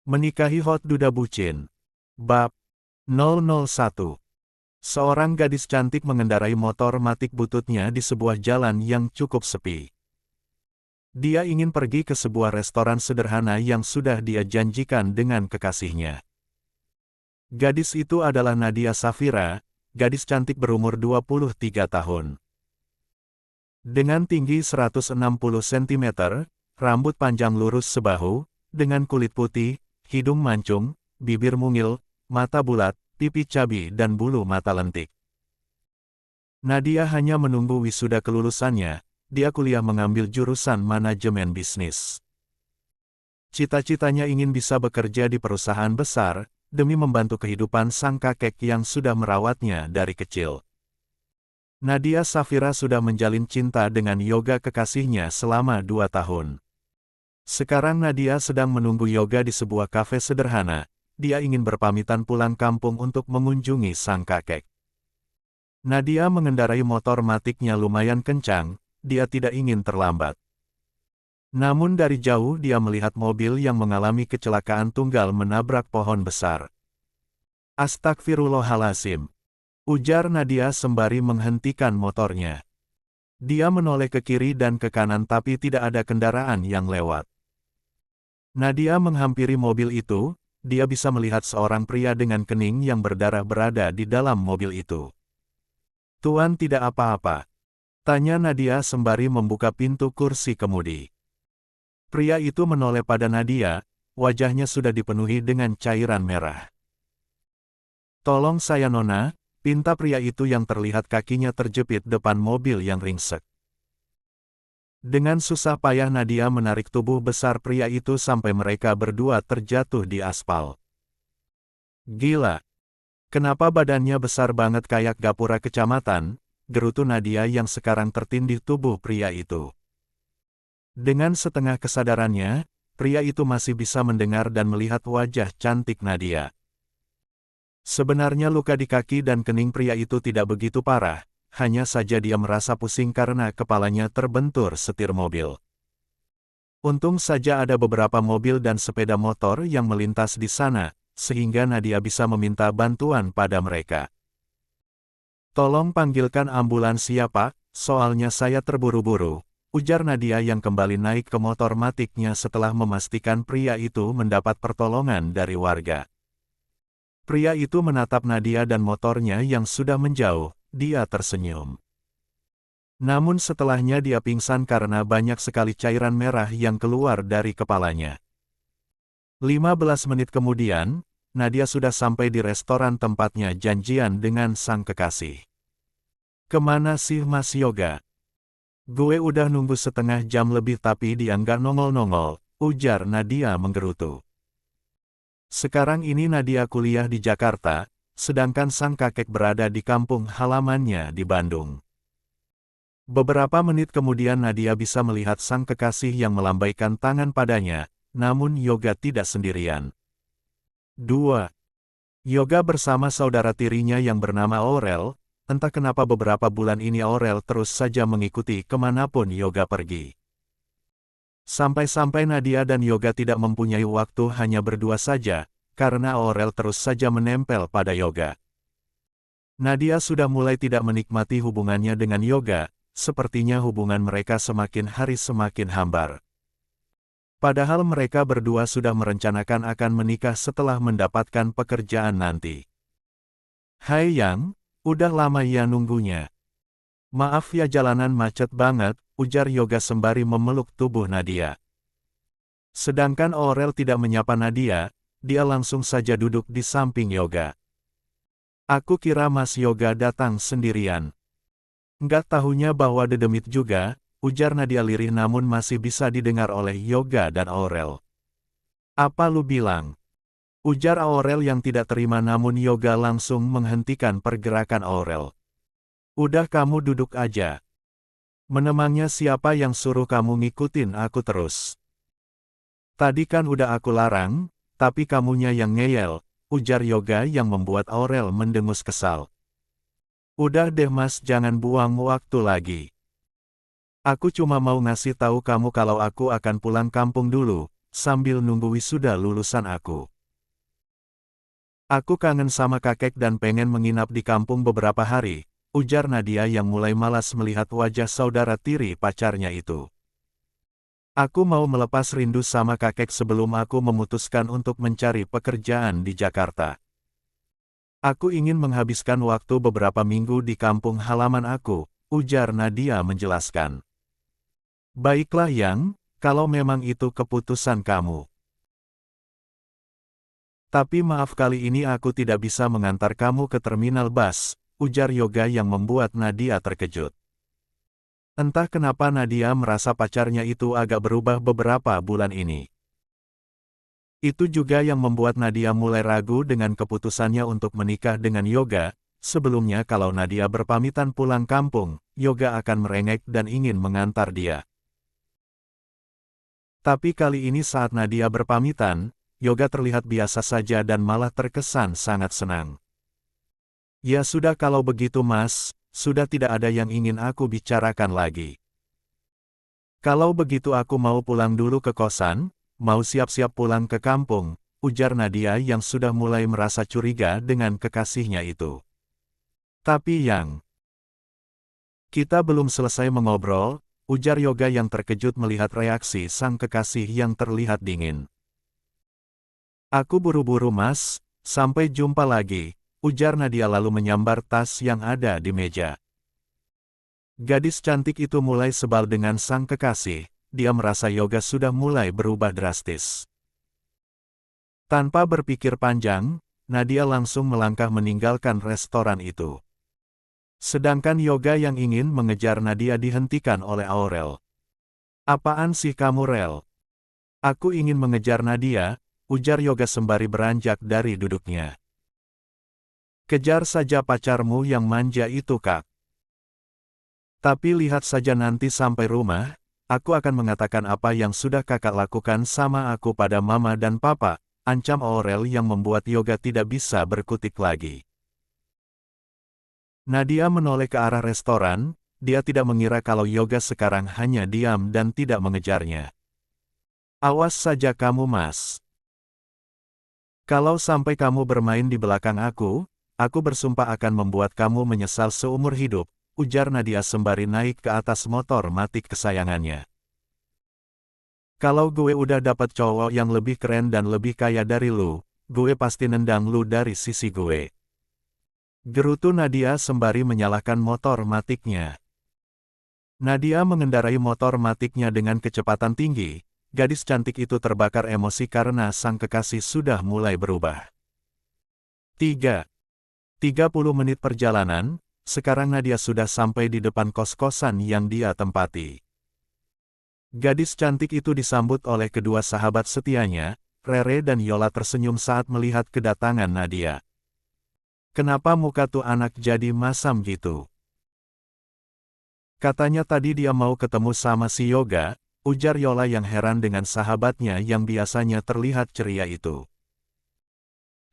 Menikahi Hot Duda Bucin. Bab 001. Seorang gadis cantik mengendarai motor matic bututnya di sebuah jalan yang cukup sepi. Dia ingin pergi ke sebuah restoran sederhana yang sudah dia janjikan dengan kekasihnya. Gadis itu adalah Nadia Safira, gadis cantik berumur 23 tahun. Dengan tinggi 160 cm, rambut panjang lurus sebahu, dengan kulit putih, hidung mancung, bibir mungil, mata bulat, pipi cabi dan bulu mata lentik. Nadia hanya menunggu wisuda kelulusannya, dia kuliah mengambil jurusan manajemen bisnis. Cita-citanya ingin bisa bekerja di perusahaan besar, demi membantu kehidupan sang kakek yang sudah merawatnya dari kecil. Nadia Safira sudah menjalin cinta dengan Yoga kekasihnya selama 2 tahun. Sekarang Nadia sedang menunggu Yoga di sebuah kafe sederhana, dia ingin berpamitan pulang kampung untuk mengunjungi sang kakek. Nadia mengendarai motor maticnya lumayan kencang, dia tidak ingin terlambat. Namun dari jauh dia melihat mobil yang mengalami kecelakaan tunggal menabrak pohon besar. Astagfirullahaladzim, ujar Nadia sembari menghentikan motornya. Dia menoleh ke kiri dan ke kanan tapi tidak ada kendaraan yang lewat. Nadia menghampiri mobil itu, dia bisa melihat seorang pria dengan kening yang berdarah berada di dalam mobil itu. "Tuan tidak apa-apa?" tanya Nadia sembari membuka pintu kursi kemudi. Pria itu menoleh pada Nadia, wajahnya sudah dipenuhi dengan cairan merah. "Tolong saya Nona," pinta pria itu yang terlihat kakinya terjepit depan mobil yang ringsek. Dengan susah payah Nadia menarik tubuh besar pria itu sampai mereka berdua terjatuh di aspal. "Gila! Kenapa badannya besar banget kayak gapura kecamatan?" gerutu Nadia yang sekarang tertindih tubuh pria itu. Dengan setengah kesadarannya, pria itu masih bisa mendengar dan melihat wajah cantik Nadia. Sebenarnya luka di kaki dan kening pria itu tidak begitu parah. Hanya saja dia merasa pusing karena kepalanya terbentur setir mobil. Untung saja ada beberapa mobil dan sepeda motor yang melintas di sana, sehingga Nadia bisa meminta bantuan pada mereka. "Tolong panggilkan ambulans ya Pak, soalnya saya terburu-buru," ujar Nadia yang kembali naik ke motor maticnya setelah memastikan pria itu mendapat pertolongan dari warga. Pria itu menatap Nadia dan motornya yang sudah menjauh. Dia tersenyum. Namun setelahnya dia pingsan karena banyak sekali cairan merah yang keluar dari kepalanya. 15 menit kemudian, Nadia sudah sampai di restoran tempatnya janjian dengan sang kekasih. "Kemana sih Mas Yoga? Gue udah nunggu setengah jam lebih tapi dia nggak nongol-nongol," ujar Nadia menggerutu. Sekarang ini Nadia kuliah di Jakarta, sedangkan sang kakek berada di kampung halamannya di Bandung. Beberapa menit kemudian Nadia bisa melihat sang kekasih yang melambaikan tangan padanya, namun Yoga tidak sendirian. 2. Yoga bersama saudara tirinya yang bernama Aurel, entah kenapa beberapa bulan ini Aurel terus saja mengikuti kemanapun Yoga pergi. Sampai-sampai Nadia dan Yoga tidak mempunyai waktu hanya berdua saja, karena Aurel terus saja menempel pada Yoga. Nadia sudah mulai tidak menikmati hubungannya dengan Yoga, sepertinya hubungan mereka semakin hari semakin hambar. Padahal mereka berdua sudah merencanakan akan menikah setelah mendapatkan pekerjaan nanti. "Hai Yang, udah lama ya nunggunya. Maaf ya jalanan macet banget," ujar Yoga sembari memeluk tubuh Nadia. Sedangkan Aurel tidak menyapa Nadia, dia langsung saja duduk di samping Yoga. "Aku kira Mas Yoga datang sendirian. Nggak tahunya bahwa dedemit juga," ujar Nadia lirih namun masih bisa didengar oleh Yoga dan Aurel. "Apa lu bilang?" ujar Aurel yang tidak terima namun Yoga langsung menghentikan pergerakan Aurel. "Udah kamu duduk aja. Menemangnya siapa yang suruh kamu ngikutin aku terus? Tadi kan udah aku larang, tapi kamunya yang ngeyel," ujar Yoga yang membuat Aurel mendengus kesal. "Udah deh Mas jangan buang waktu lagi. Aku cuma mau ngasih tahu kamu kalau aku akan pulang kampung dulu," sambil nunggu wisuda lulusan aku. Aku kangen sama kakek dan pengen menginap di kampung beberapa hari, ujar Nadia yang mulai malas melihat wajah saudara tiri pacarnya itu. Aku mau melepas rindu sama kakek sebelum aku memutuskan untuk mencari pekerjaan di Jakarta. Aku ingin menghabiskan waktu beberapa minggu di kampung halaman aku, ujar Nadia menjelaskan. Baiklah Yang, kalau memang itu keputusan kamu. Tapi maaf kali ini aku tidak bisa mengantar kamu ke terminal bus, ujar Yoga yang membuat Nadia terkejut. Entah kenapa Nadia merasa pacarnya itu agak berubah beberapa bulan ini. Itu juga yang membuat Nadia mulai ragu dengan keputusannya untuk menikah dengan Yoga. Sebelumnya kalau Nadia berpamitan pulang kampung, Yoga akan merengek dan ingin mengantar dia. Tapi kali ini saat Nadia berpamitan, Yoga terlihat biasa saja dan malah terkesan sangat senang. Ya sudah kalau begitu Mas, sudah tidak ada yang ingin aku bicarakan lagi. Kalau begitu aku mau pulang dulu ke kosan, mau siap-siap pulang ke kampung, ujar Nadia yang sudah mulai merasa curiga dengan kekasihnya itu. Tapi Yang, kita belum selesai mengobrol, ujar Yoga yang terkejut melihat reaksi sang kekasih yang terlihat dingin. Aku buru-buru Mas, sampai jumpa lagi, ujar Nadia lalu menyambar tas yang ada di meja. Gadis cantik itu mulai sebal dengan sang kekasih, dia merasa Yoga sudah mulai berubah drastis. Tanpa berpikir panjang, Nadia langsung melangkah meninggalkan restoran itu. Sedangkan Yoga yang ingin mengejar Nadia dihentikan oleh Aurel. Apaan sih kamu Rel? Aku ingin mengejar Nadia, ujar Yoga sembari beranjak dari duduknya. Kejar saja pacarmu yang manja itu Kak. Tapi lihat saja nanti sampai rumah, aku akan mengatakan apa yang sudah kakak lakukan sama aku pada mama dan papa, ancam Aurel yang membuat Yoga tidak bisa berkutik lagi. Nadia menoleh ke arah restoran, dia tidak mengira kalau Yoga sekarang hanya diam dan tidak mengejarnya. Awas saja kamu Mas. Kalau sampai kamu bermain di belakang aku bersumpah akan membuat kamu menyesal seumur hidup, ujar Nadia sembari naik ke atas motor matic kesayangannya. Kalau gue udah dapat cowok yang lebih keren dan lebih kaya dari lu, gue pasti nendang lu dari sisi gue. Gerutu Nadia sembari menyalakan motor maticnya. Nadia mengendarai motor maticnya dengan kecepatan tinggi. Gadis cantik itu terbakar emosi karena sang kekasih sudah mulai berubah. 30 menit perjalanan, sekarang Nadia sudah sampai di depan kos-kosan yang dia tempati. Gadis cantik itu disambut oleh kedua sahabat setianya, Rere dan Yola tersenyum saat melihat kedatangan Nadia. Kenapa muka tuh anak jadi masam gitu? Katanya tadi dia mau ketemu sama si Yoga, ujar Yola yang heran dengan sahabatnya yang biasanya terlihat ceria itu.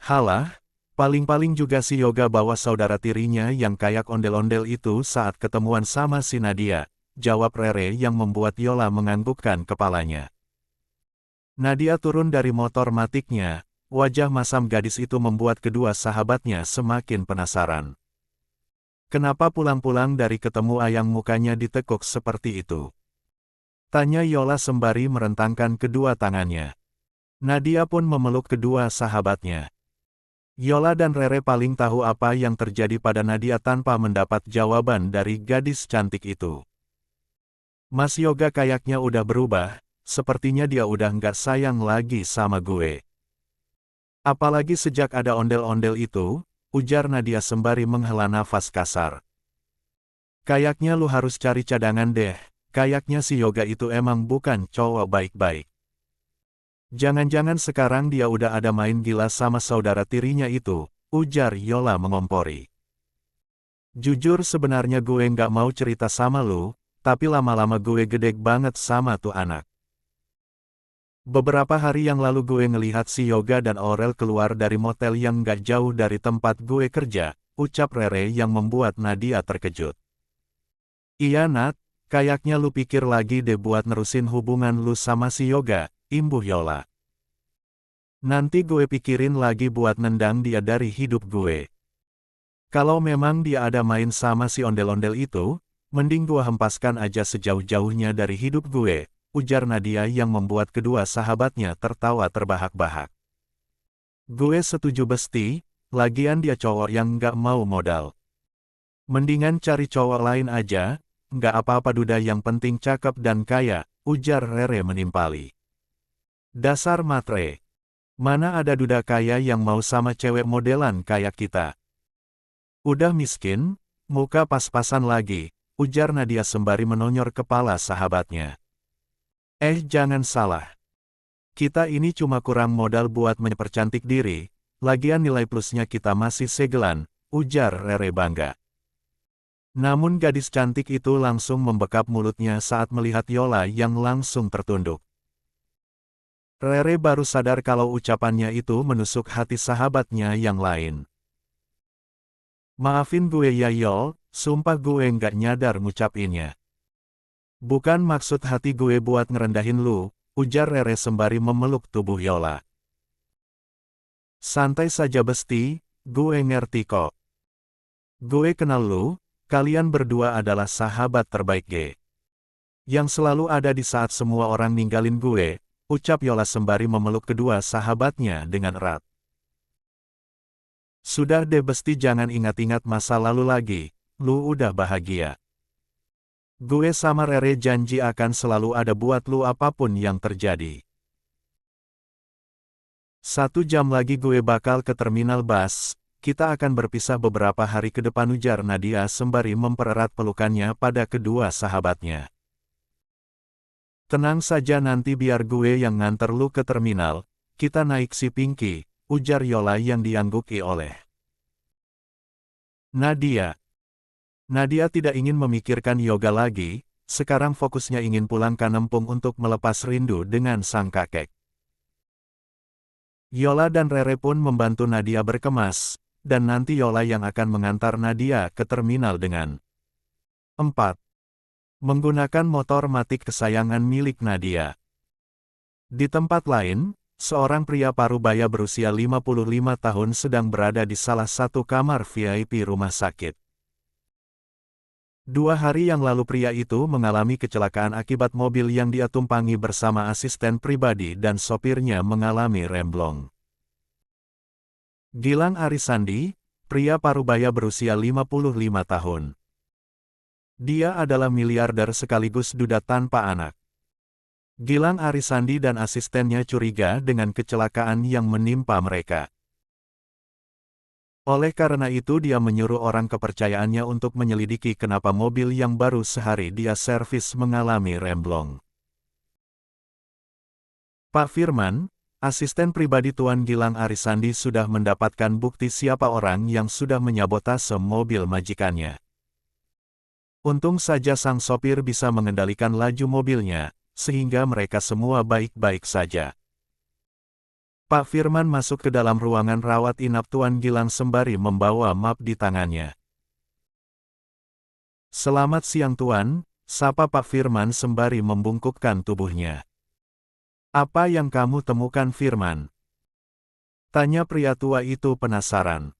Halah, paling-paling juga si Yoga bawa saudara tirinya yang kayak ondel-ondel itu saat ketemuan sama si Nadia, jawab Rere yang membuat Yola menganggukkan kepalanya. Nadia turun dari motor maticnya, wajah masam gadis itu membuat kedua sahabatnya semakin penasaran. Kenapa pulang-pulang dari ketemu Ayang mukanya ditekuk seperti itu? Tanya Yola sembari merentangkan kedua tangannya. Nadia pun memeluk kedua sahabatnya. Yola dan Rere paling tahu apa yang terjadi pada Nadia tanpa mendapat jawaban dari gadis cantik itu. Mas Yoga kayaknya udah berubah, sepertinya dia udah nggak sayang lagi sama gue. Apalagi sejak ada ondel-ondel itu, ujar Nadia sembari menghela nafas kasar. Kayaknya lu harus cari cadangan deh. Kayaknya si Yoga itu emang bukan cowok baik-baik. Jangan-jangan sekarang dia udah ada main gila sama saudara tirinya itu, ujar Yola mengompori. Jujur sebenarnya gue nggak mau cerita sama lu, tapi lama-lama gue gedek banget sama tuh anak. Beberapa hari yang lalu gue ngelihat si Yoga dan Aurel keluar dari motel yang nggak jauh dari tempat gue kerja, ucap Rere yang membuat Nadia terkejut. Iya Nat. Kayaknya lu pikir lagi deh buat nerusin hubungan lu sama si Yoga, imbuh Yola. Nanti gue pikirin lagi buat nendang dia dari hidup gue. Kalau memang dia ada main sama si ondel-ondel itu, mending gue hempaskan aja sejauh-jauhnya dari hidup gue, ujar Nadia yang membuat kedua sahabatnya tertawa terbahak-bahak. Gue setuju Besti, lagian dia cowok yang nggak mau modal. Mendingan cari cowok lain aja, nggak apa-apa duda yang penting cakep dan kaya, ujar Rere menimpali. Dasar matre. Mana ada duda kaya yang mau sama cewek modelan kayak kita. Udah miskin, muka pas-pasan lagi, ujar Nadia sembari menonyor kepala sahabatnya. Jangan salah. Kita ini cuma kurang modal buat mempercantik diri, lagian nilai plusnya kita masih segelan, ujar Rere bangga. Namun gadis cantik itu langsung membekap mulutnya saat melihat Yola yang langsung tertunduk. Rere baru sadar kalau ucapannya itu menusuk hati sahabatnya yang lain. Maafin gue ya Yol, sumpah gue nggak nyadar ngucapinnya. Bukan maksud hati gue buat ngerendahin lu, ujar Rere sembari memeluk tubuh Yola. Santai saja Besti, gue ngerti kok. Gue kenal lu. Kalian berdua adalah sahabat terbaik gue. Yang selalu ada di saat semua orang ninggalin gue, ucap Yola sembari memeluk kedua sahabatnya dengan erat. Sudah deh Besti jangan ingat-ingat masa lalu lagi, lu udah bahagia. Gue sama Rere janji akan selalu ada buat lu apapun yang terjadi. 1 jam lagi gue bakal ke terminal bus. Kita akan berpisah beberapa hari ke depan ujar Nadia sembari mempererat pelukannya pada kedua sahabatnya. Tenang saja nanti biar gue yang nganter lu ke terminal, kita naik si Pinky, ujar Yola yang diangguki oleh Nadia. Nadia tidak ingin memikirkan yoga lagi, sekarang fokusnya ingin pulang ke Nempung untuk melepas rindu dengan sang kakek. Yola dan Rere pun membantu Nadia berkemas. Dan nanti Yola yang akan mengantar Nadia ke terminal dengan 4. Menggunakan motor matic kesayangan milik Nadia. Di tempat lain, seorang pria parubaya berusia 55 tahun sedang berada di salah satu kamar VIP rumah sakit. 2 hari yang lalu pria itu mengalami kecelakaan akibat mobil yang dia tumpangi bersama asisten pribadi dan sopirnya mengalami remblong. Gilang Arisandi, pria parubaya berusia 55 tahun. Dia adalah miliarder sekaligus duda tanpa anak. Gilang Arisandi dan asistennya curiga dengan kecelakaan yang menimpa mereka. Oleh karena itu dia menyuruh orang kepercayaannya untuk menyelidiki kenapa mobil yang baru sehari dia servis mengalami remblong. Pak Firman, asisten pribadi Tuan Gilang Arisandi sudah mendapatkan bukti siapa orang yang sudah menyabotase mobil majikannya. Untung saja sang sopir bisa mengendalikan laju mobilnya, sehingga mereka semua baik-baik saja. Pak Firman masuk ke dalam ruangan rawat inap Tuan Gilang sembari membawa map di tangannya. Selamat siang Tuan, sapa Pak Firman sembari membungkukkan tubuhnya. Apa yang kamu temukan Firman? Tanya pria tua itu penasaran.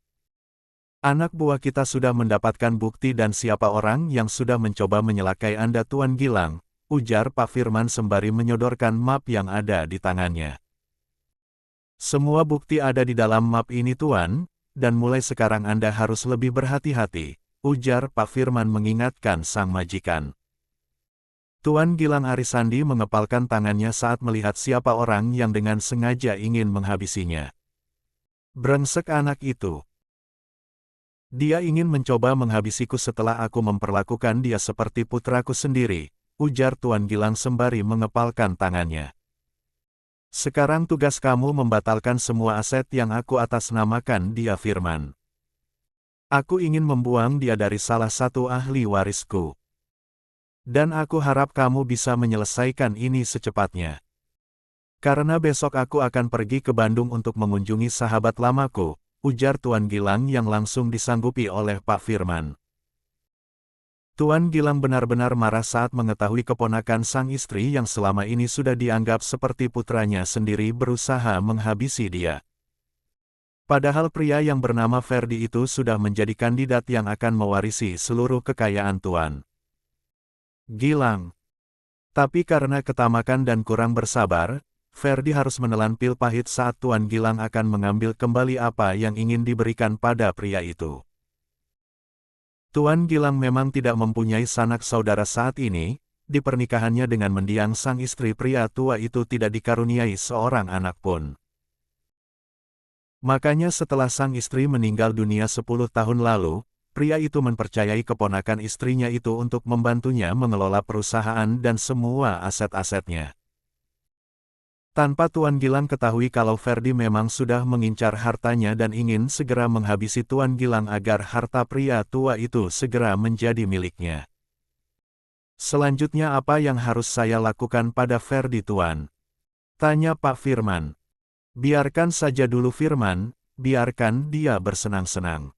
Anak buah kita sudah mendapatkan bukti dan siapa orang yang sudah mencoba menyelakai Anda Tuan Gilang, ujar Pak Firman sembari menyodorkan map yang ada di tangannya. Semua bukti ada di dalam map ini Tuan, dan mulai sekarang Anda harus lebih berhati-hati, ujar Pak Firman mengingatkan sang majikan. Tuan Gilang Arisandi mengepalkan tangannya saat melihat siapa orang yang dengan sengaja ingin menghabisinya. Brengsek anak itu. Dia ingin mencoba menghabisiku setelah aku memperlakukan dia seperti putraku sendiri, ujar Tuan Gilang sembari mengepalkan tangannya. Sekarang tugas kamu membatalkan semua aset yang aku atasnamakan dia Firman. Aku ingin membuang dia dari salah satu ahli warisku. Dan aku harap kamu bisa menyelesaikan ini secepatnya. Karena besok aku akan pergi ke Bandung untuk mengunjungi sahabat lamaku, ujar Tuan Gilang yang langsung disanggupi oleh Pak Firman. Tuan Gilang benar-benar marah saat mengetahui keponakan sang istri yang selama ini sudah dianggap seperti putranya sendiri berusaha menghabisi dia. Padahal pria yang bernama Ferdi itu sudah menjadi kandidat yang akan mewarisi seluruh kekayaan Tuan Gilang. Tapi karena ketamakan dan kurang bersabar, Ferdi harus menelan pil pahit saat Tuan Gilang akan mengambil kembali apa yang ingin diberikan pada pria itu. Tuan Gilang memang tidak mempunyai sanak saudara saat ini, di pernikahannya dengan mendiang sang istri pria tua itu tidak dikaruniai seorang anak pun. Makanya setelah sang istri meninggal dunia 10 tahun lalu, pria itu mempercayai keponakan istrinya itu untuk membantunya mengelola perusahaan dan semua aset-asetnya. Tanpa Tuan Gilang ketahui kalau Ferdi memang sudah mengincar hartanya dan ingin segera menghabisi Tuan Gilang agar harta pria tua itu segera menjadi miliknya. Selanjutnya apa yang harus saya lakukan pada Ferdi Tuan? Tanya Pak Firman. Biarkan saja dulu Firman, biarkan dia bersenang-senang.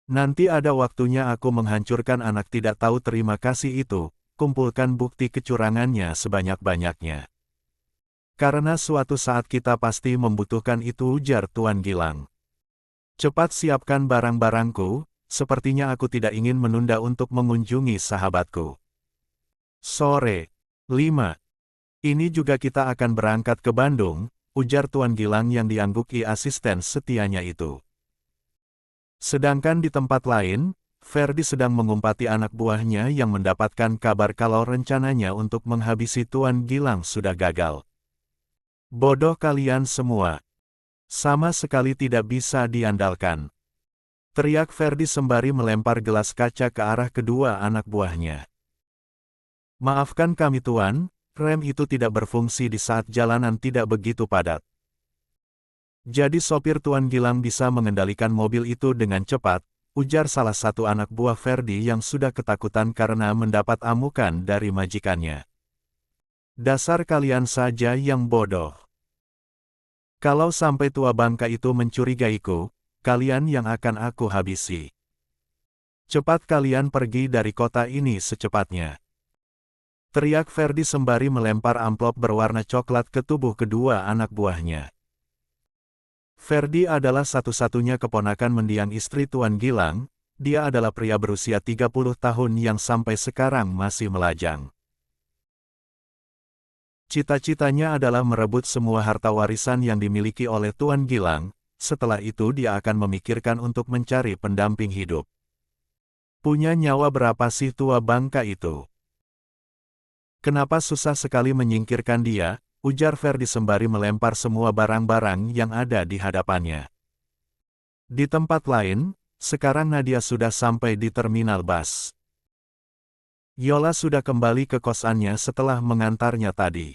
Nanti ada waktunya aku menghancurkan anak tidak tahu terima kasih itu, kumpulkan bukti kecurangannya sebanyak-banyaknya. Karena suatu saat kita pasti membutuhkan itu, ujar Tuan Gilang. Cepat siapkan barang-barangku, sepertinya aku tidak ingin menunda untuk mengunjungi sahabatku. Sore 5. Ini juga kita akan berangkat ke Bandung, ujar Tuan Gilang yang diangguki asisten setianya itu. Sedangkan di tempat lain, Ferdi sedang mengumpati anak buahnya yang mendapatkan kabar kalau rencananya untuk menghabisi Tuan Gilang sudah gagal. Bodoh kalian semua. Sama sekali tidak bisa diandalkan. Teriak Ferdi sembari melempar gelas kaca ke arah kedua anak buahnya. Maafkan kami Tuan, rem itu tidak berfungsi di saat jalanan tidak begitu padat. Jadi sopir Tuan Gilang bisa mengendalikan mobil itu dengan cepat, ujar salah satu anak buah Ferdi yang sudah ketakutan karena mendapat amukan dari majikannya. Dasar kalian saja yang bodoh. Kalau sampai tua bangka itu mencurigaiku, kalian yang akan aku habisi. Cepat kalian pergi dari kota ini secepatnya. Teriak Ferdi sembari melempar amplop berwarna coklat ke tubuh kedua anak buahnya. Ferdi adalah satu-satunya keponakan mendiang istri Tuan Gilang, dia adalah pria berusia 30 tahun yang sampai sekarang masih melajang. Cita-citanya adalah merebut semua harta warisan yang dimiliki oleh Tuan Gilang, setelah itu dia akan memikirkan untuk mencari pendamping hidup. Punya nyawa berapa sih tua bangka itu? Kenapa susah sekali menyingkirkan dia, ujar Ferdi sembari melempar semua barang-barang yang ada di hadapannya. Di tempat lain, sekarang Nadia sudah sampai di terminal bus. Yola sudah kembali ke kosannya setelah mengantarnya tadi.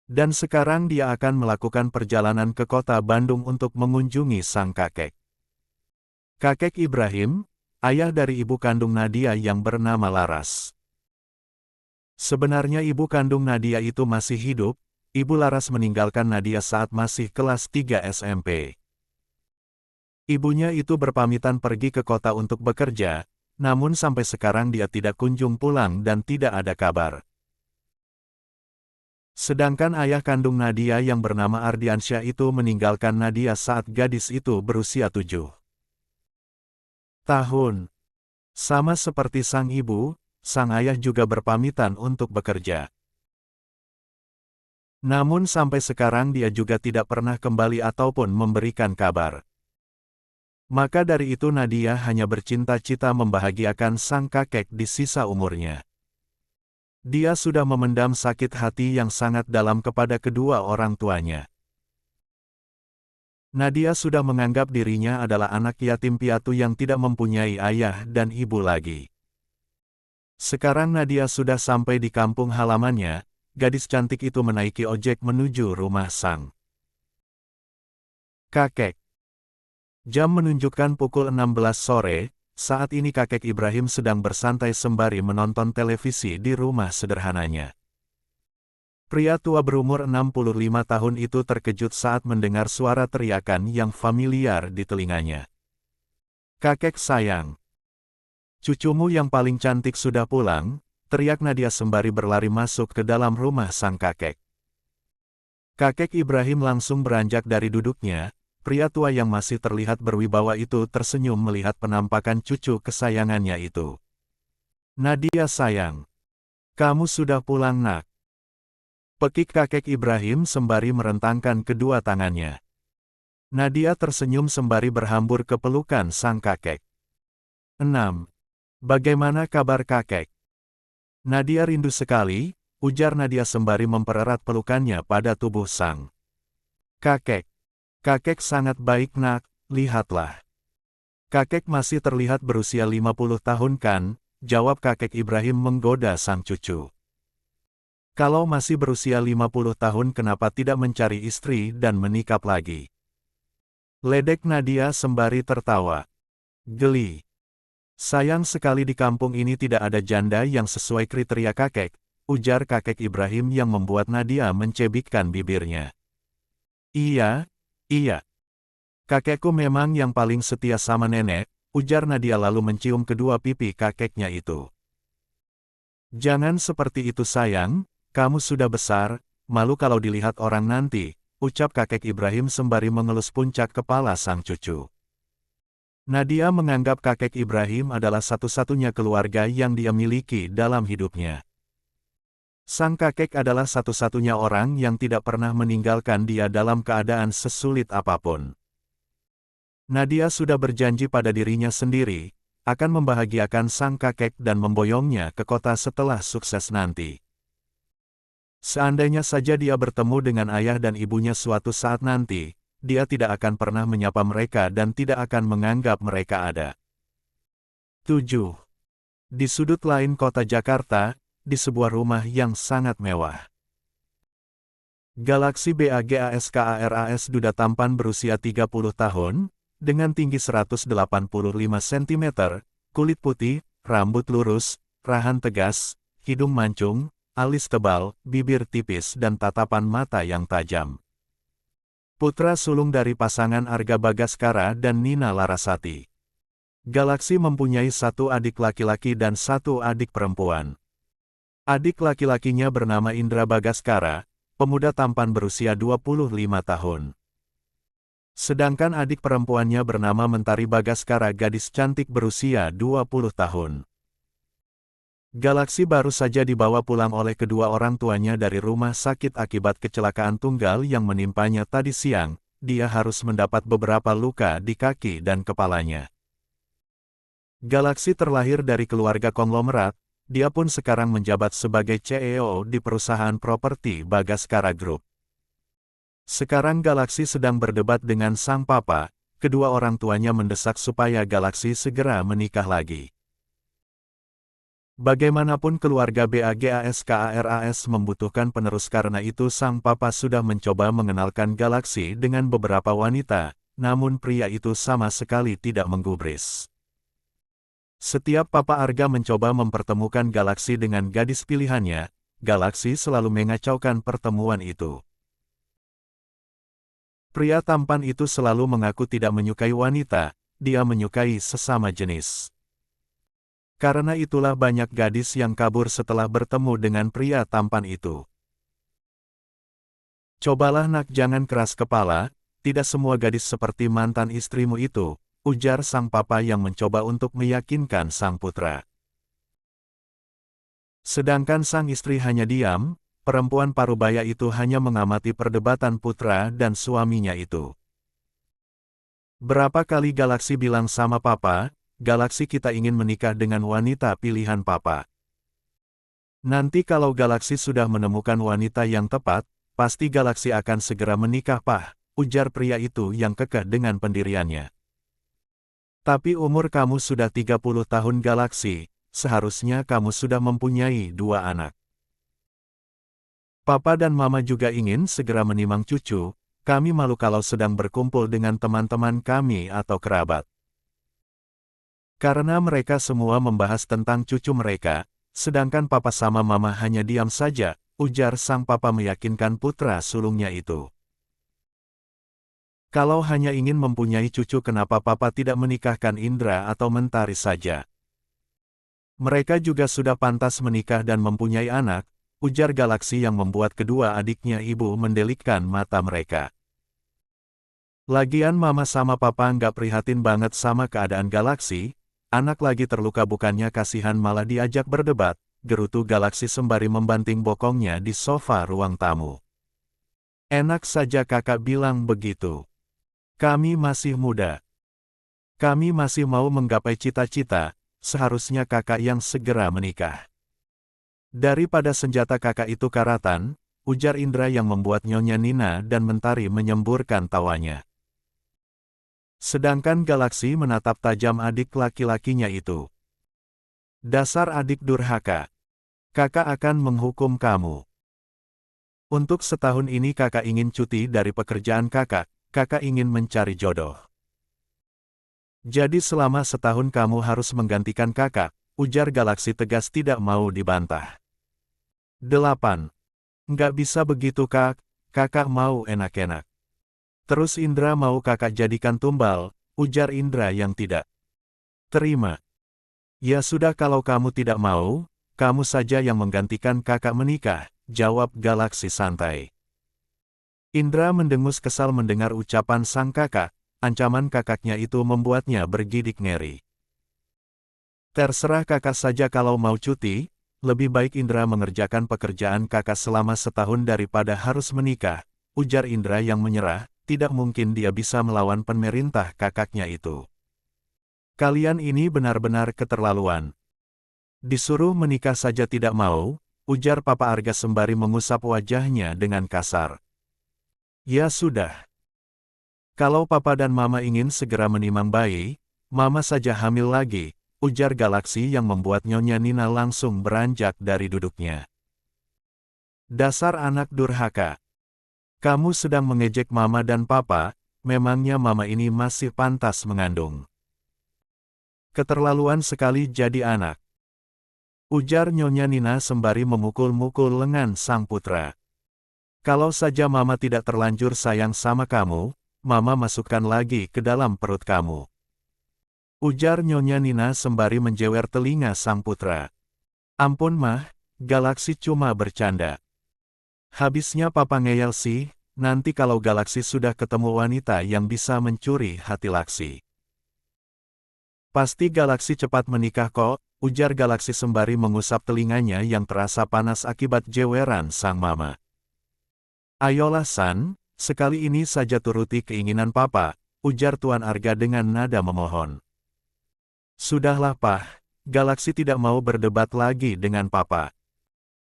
Dan sekarang dia akan melakukan perjalanan ke kota Bandung untuk mengunjungi sang kakek. Kakek Ibrahim, ayah dari ibu kandung Nadia yang bernama Laras. Sebenarnya ibu kandung Nadia itu masih hidup, Ibu Laras meninggalkan Nadia saat masih kelas 3 SMP. Ibunya itu berpamitan pergi ke kota untuk bekerja, namun sampai sekarang dia tidak kunjung pulang dan tidak ada kabar. Sedangkan ayah kandung Nadia yang bernama Ardiansyah itu meninggalkan Nadia saat gadis itu berusia 7 tahun. Sama seperti sang ibu, sang ayah juga berpamitan untuk bekerja. Namun sampai sekarang dia juga tidak pernah kembali ataupun memberikan kabar. Maka dari itu Nadia hanya bercita-cita membahagiakan sang kakek di sisa umurnya. Dia sudah memendam sakit hati yang sangat dalam kepada kedua orang tuanya. Nadia sudah menganggap dirinya adalah anak yatim piatu yang tidak mempunyai ayah dan ibu lagi. Sekarang Nadia sudah sampai di kampung halamannya, gadis cantik itu menaiki ojek menuju rumah sang kakek. Jam menunjukkan pukul 16 sore, saat ini kakek Ibrahim sedang bersantai sembari menonton televisi di rumah sederhananya. Pria tua berumur 65 tahun itu terkejut saat mendengar suara teriakan yang familiar di telinganya. Kakek sayang. Cucumu yang paling cantik sudah pulang, teriak Nadia sembari berlari masuk ke dalam rumah sang kakek. Kakek Ibrahim langsung beranjak dari duduknya, pria tua yang masih terlihat berwibawa itu tersenyum melihat penampakan cucu kesayangannya itu. Nadia sayang, kamu sudah pulang nak. Pekik kakek Ibrahim sembari merentangkan kedua tangannya. Nadia tersenyum sembari berhambur ke pelukan sang kakek. 6. Bagaimana kabar kakek? Nadia rindu sekali, ujar Nadia sembari mempererat pelukannya pada tubuh sang kakek. Kakek sangat baik nak, lihatlah. Kakek masih terlihat berusia 50 tahun kan, jawab kakek Ibrahim menggoda sang cucu. Kalau masih berusia 50 tahun kenapa tidak mencari istri dan menikah lagi? Ledek Nadia sembari tertawa. Geli. Sayang sekali di kampung ini tidak ada janda yang sesuai kriteria kakek, ujar kakek Ibrahim yang membuat Nadia mencebikkan bibirnya. Iya, iya. Kakekku memang yang paling setia sama nenek, ujar Nadia lalu mencium kedua pipi kakeknya itu. Jangan seperti itu sayang, kamu sudah besar, malu kalau dilihat orang nanti, ucap kakek Ibrahim sembari mengelus puncak kepala sang cucu. Nadia menganggap kakek Ibrahim adalah satu-satunya keluarga yang dia miliki dalam hidupnya. Sang kakek adalah satu-satunya orang yang tidak pernah meninggalkan dia dalam keadaan sesulit apapun. Nadia sudah berjanji pada dirinya sendiri, akan membahagiakan sang kakek dan memboyongnya ke kota setelah sukses nanti. Seandainya saja dia bertemu dengan ayah dan ibunya suatu saat nanti, dia tidak akan pernah menyapa mereka dan tidak akan menganggap mereka ada. 7. Di sudut lain kota Jakarta, di sebuah rumah yang sangat mewah. Galaksi BAGASKARAS duda tampan berusia 30 tahun, dengan tinggi 185 cm, kulit putih, rambut lurus, rahan tegas, hidung mancung, alis tebal, bibir tipis dan tatapan mata yang tajam. Putra sulung dari pasangan Arga Bagaskara dan Nina Larasati. Galaksi mempunyai satu adik laki-laki dan satu adik perempuan. Adik laki-lakinya bernama Indra Bagaskara, pemuda tampan berusia 25 tahun. Sedangkan adik perempuannya bernama Mentari Bagaskara, gadis cantik berusia 20 tahun. Galaksi baru saja dibawa pulang oleh kedua orang tuanya dari rumah sakit akibat kecelakaan tunggal yang menimpanya tadi siang. Dia harus mendapat beberapa luka di kaki dan kepalanya. Galaksi terlahir dari keluarga konglomerat, dia pun sekarang menjabat sebagai CEO di perusahaan properti Bagaskara Group. Sekarang Galaksi sedang berdebat dengan sang papa, kedua orang tuanya mendesak supaya Galaksi segera menikah lagi. Bagaimanapun keluarga BAGASKARAS membutuhkan penerus karena itu sang papa sudah mencoba mengenalkan Galaksi dengan beberapa wanita, namun pria itu sama sekali tidak menggubris. Setiap papa Arga mencoba mempertemukan Galaksi dengan gadis pilihannya, Galaksi selalu mengacaukan pertemuan itu. Pria tampan itu selalu mengaku tidak menyukai wanita, dia menyukai sesama jenis. Karena itulah banyak gadis yang kabur setelah bertemu dengan pria tampan itu. Cobalah nak jangan keras kepala, tidak semua gadis seperti mantan istrimu itu, ujar sang papa yang mencoba untuk meyakinkan sang putra. Sedangkan sang istri hanya diam, perempuan parubaya itu hanya mengamati perdebatan putra dan suaminya itu. Berapa kali Galaksi bilang sama papa, Galaksi kita ingin menikah dengan wanita pilihan papa. Nanti kalau Galaksi sudah menemukan wanita yang tepat, pasti Galaksi akan segera menikah Pak, ujar pria itu yang kekeh dengan pendiriannya. Tapi umur kamu sudah 30 tahun Galaksi, seharusnya kamu sudah mempunyai 2 anak. Papa dan Mama juga ingin segera menimang cucu, kami malu kalau sedang berkumpul dengan teman-teman kami atau kerabat. Karena mereka semua membahas tentang cucu mereka, sedangkan papa sama mama hanya diam saja, ujar sang papa meyakinkan putra sulungnya itu. Kalau hanya ingin mempunyai cucu kenapa papa tidak menikahkan Indra atau Mentari saja? Mereka juga sudah pantas menikah dan mempunyai anak, ujar Galaksi yang membuat kedua adiknya ibu mendelikkan mata mereka. Lagian mama sama papa nggak prihatin banget sama keadaan Galaksi, anak lagi terluka bukannya kasihan malah diajak berdebat, gerutu Galaksi sembari membanting bokongnya di sofa ruang tamu. Enak saja kakak bilang begitu. Kami masih muda. Kami masih mau menggapai cita-cita, seharusnya kakak yang segera menikah. Daripada senjata kakak itu karatan, ujar Indra yang membuat Nyonya Nina dan Mentari menyemburkan tawanya. Sedangkan Galaksi menatap tajam adik laki-lakinya itu. Dasar adik durhaka. Kakak akan menghukum kamu. Untuk setahun ini kakak ingin cuti dari pekerjaan kakak ingin mencari jodoh. Jadi selama setahun kamu harus menggantikan kakak, ujar Galaksi tegas tidak mau dibantah. 8. Nggak bisa begitu kakak mau enak-enak. Terus Indra mau kakak jadikan tumbal, ujar Indra yang tidak terima. Ya sudah kalau kamu tidak mau, kamu saja yang menggantikan kakak menikah, jawab Galaksi santai. Indra mendengus kesal mendengar ucapan sang kakak. Ancaman kakaknya itu membuatnya bergidik ngeri. Terserah kakak saja kalau mau cuti, lebih baik Indra mengerjakan pekerjaan kakak selama setahun daripada harus menikah, ujar Indra yang menyerah, tidak mungkin dia bisa melawan pemerintah kakaknya itu. Kalian ini benar-benar keterlaluan. Disuruh menikah saja tidak mau, ujar Papa Arga sembari mengusap wajahnya dengan kasar. Ya sudah. Kalau papa dan mama ingin segera menimang bayi, mama saja hamil lagi, ujar Galaksi yang membuat Nyonya Nina langsung beranjak dari duduknya. Dasar anak durhaka. Kamu sedang mengejek mama dan papa, memangnya mama ini masih pantas mengandung. Keterlaluan sekali jadi anak. Ujar Nyonya Nina sembari memukul-mukul lengan sang putra. Kalau saja mama tidak terlanjur sayang sama kamu, mama masukkan lagi ke dalam perut kamu. Ujar Nyonya Nina sembari menjewer telinga sang putra. Ampun mah, Galaksi cuma bercanda. Habisnya papa ngeyel sih, nanti kalau Galaksi sudah ketemu wanita yang bisa mencuri hati Laksi. Pasti Galaksi cepat menikah kok, ujar Galaksi sembari mengusap telinganya yang terasa panas akibat jeweran sang mama. Ayolah San, sekali ini saja turuti keinginan papa, ujar Tuan Arga dengan nada memohon. Sudahlah Pah, Galaksi tidak mau berdebat lagi dengan papa.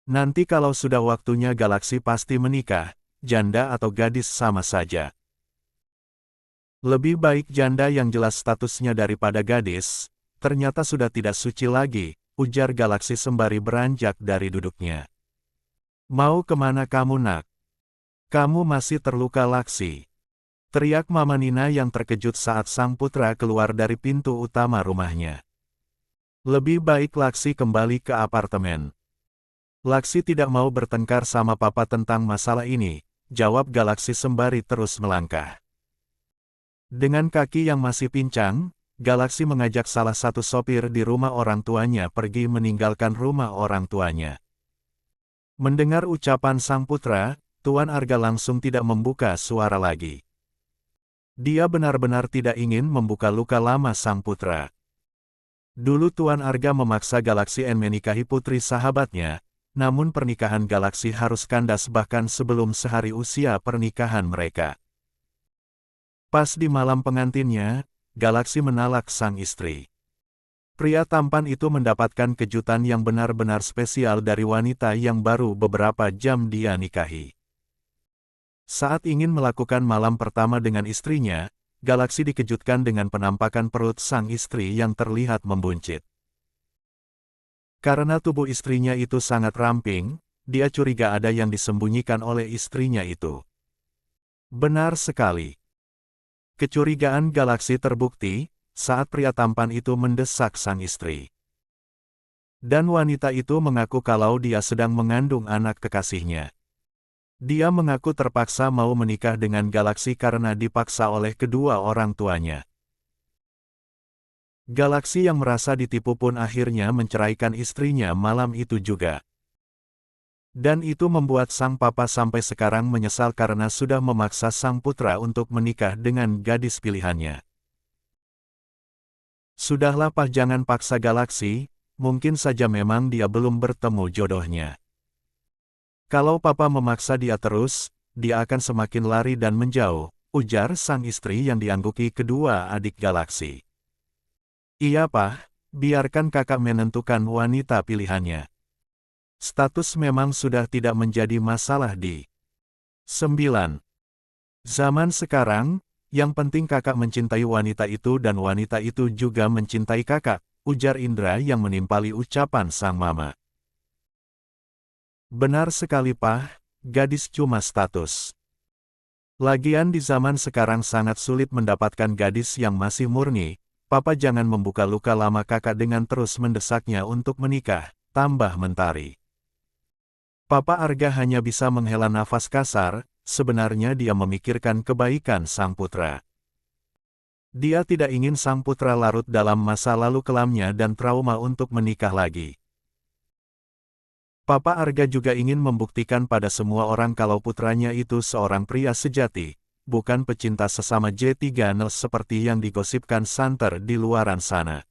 Nanti kalau sudah waktunya Galaksi pasti menikah, janda atau gadis sama saja. Lebih baik janda yang jelas statusnya daripada gadis, ternyata sudah tidak suci lagi, ujar Galaksi sembari beranjak dari duduknya. Mau kemana kamu nak? Kamu masih terluka Laksi. Teriak Mama Nina yang terkejut saat sang putra keluar dari pintu utama rumahnya. Lebih baik Laksi kembali ke apartemen. Laksi tidak mau bertengkar sama papa tentang masalah ini, jawab Galaksi sembari terus melangkah. Dengan kaki yang masih pincang, Galaksi mengajak salah satu sopir di rumah orang tuanya pergi meninggalkan rumah orang tuanya. Mendengar ucapan sang putra, Tuan Arga langsung tidak membuka suara lagi. Dia benar-benar tidak ingin membuka luka lama sang putra. Dulu Tuan Arga memaksa Galaksi menikahi putri sahabatnya, namun pernikahan Galaksi harus kandas bahkan sebelum sehari usia pernikahan mereka. Pas di malam pengantinnya, Galaksi menalak sang istri. Pria tampan itu mendapatkan kejutan yang benar-benar spesial dari wanita yang baru beberapa jam dia nikahi. Saat ingin melakukan malam pertama dengan istrinya, Galaksi dikejutkan dengan penampakan perut sang istri yang terlihat membuncit. Karena tubuh istrinya itu sangat ramping, dia curiga ada yang disembunyikan oleh istrinya itu. Benar sekali. Kecurigaan Galaksi terbukti, saat pria tampan itu mendesak sang istri. Dan wanita itu mengaku kalau dia sedang mengandung anak kekasihnya. Dia mengaku terpaksa mau menikah dengan Galaksi karena dipaksa oleh kedua orang tuanya. Galaksi yang merasa ditipu pun akhirnya menceraikan istrinya malam itu juga. Dan itu membuat sang papa sampai sekarang menyesal karena sudah memaksa sang putra untuk menikah dengan gadis pilihannya. Sudahlah Pak, jangan paksa Galaksi, mungkin saja memang dia belum bertemu jodohnya. Kalau papa memaksa dia terus, dia akan semakin lari dan menjauh, ujar sang istri yang diangguki kedua adik Galaksi. Iya Pak, biarkan kakak menentukan wanita pilihannya. Status memang sudah tidak menjadi masalah di 9. Zaman sekarang, yang penting kakak mencintai wanita itu dan wanita itu juga mencintai kakak, ujar Indra yang menimpali ucapan sang mama. Benar sekali Pak, gadis cuma status. Lagian di zaman sekarang sangat sulit mendapatkan gadis yang masih murni. Papa jangan membuka luka lama kakak dengan terus mendesaknya untuk menikah, tambah Mentari. Papa Arga hanya bisa menghela nafas kasar, sebenarnya dia memikirkan kebaikan sang putra. Dia tidak ingin sang putra larut dalam masa lalu kelamnya dan trauma untuk menikah lagi. Papa Arga juga ingin membuktikan pada semua orang kalau putranya itu seorang pria sejati, bukan pecinta sesama J3Nels seperti yang digosipkan santer di luaran sana.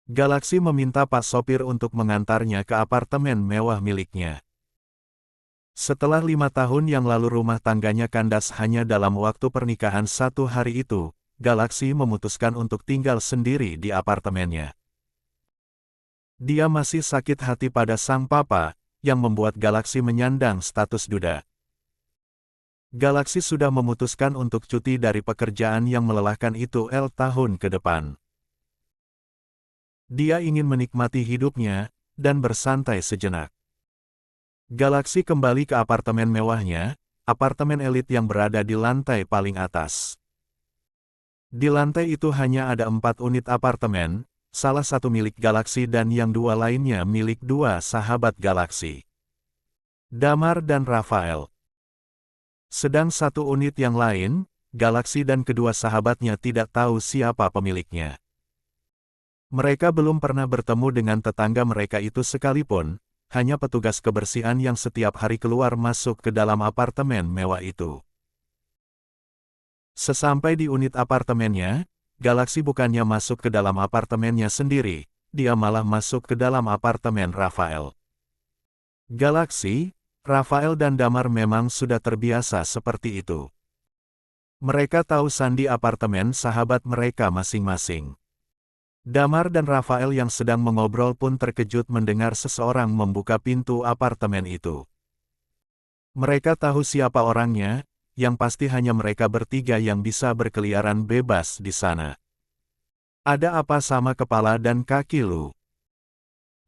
Galaksi meminta Pak sopir untuk mengantarnya ke apartemen mewah miliknya. Setelah 5 tahun yang lalu rumah tangganya kandas hanya dalam waktu pernikahan 1 hari itu, Galaksi memutuskan untuk tinggal sendiri di apartemennya. Dia masih sakit hati pada sang papa, yang membuat Galaksi menyandang status duda. Galaksi sudah memutuskan untuk cuti dari pekerjaan yang melelahkan itu tahun ke depan. Dia ingin menikmati hidupnya, dan bersantai sejenak. Galaksi kembali ke apartemen mewahnya, apartemen elit yang berada di lantai paling atas. Di lantai itu hanya ada 4 unit apartemen, salah satu milik Galaksi dan yang 2 lainnya milik 2 sahabat Galaksi, Damar dan Rafael. Sedang 1 unit yang lain, Galaksi dan kedua sahabatnya tidak tahu siapa pemiliknya. Mereka belum pernah bertemu dengan tetangga mereka itu sekalipun, hanya petugas kebersihan yang setiap hari keluar masuk ke dalam apartemen mewah itu. Sesampai di unit apartemennya, Galaksi bukannya masuk ke dalam apartemennya sendiri, dia malah masuk ke dalam apartemen Rafael. Galaksi, Rafael dan Damar memang sudah terbiasa seperti itu. Mereka tahu sandi apartemen sahabat mereka masing-masing. Damar dan Rafael yang sedang mengobrol pun terkejut mendengar seseorang membuka pintu apartemen itu. Mereka tahu siapa orangnya, yang pasti hanya mereka bertiga yang bisa berkeliaran bebas di sana. Ada apa sama kepala dan kaki lu?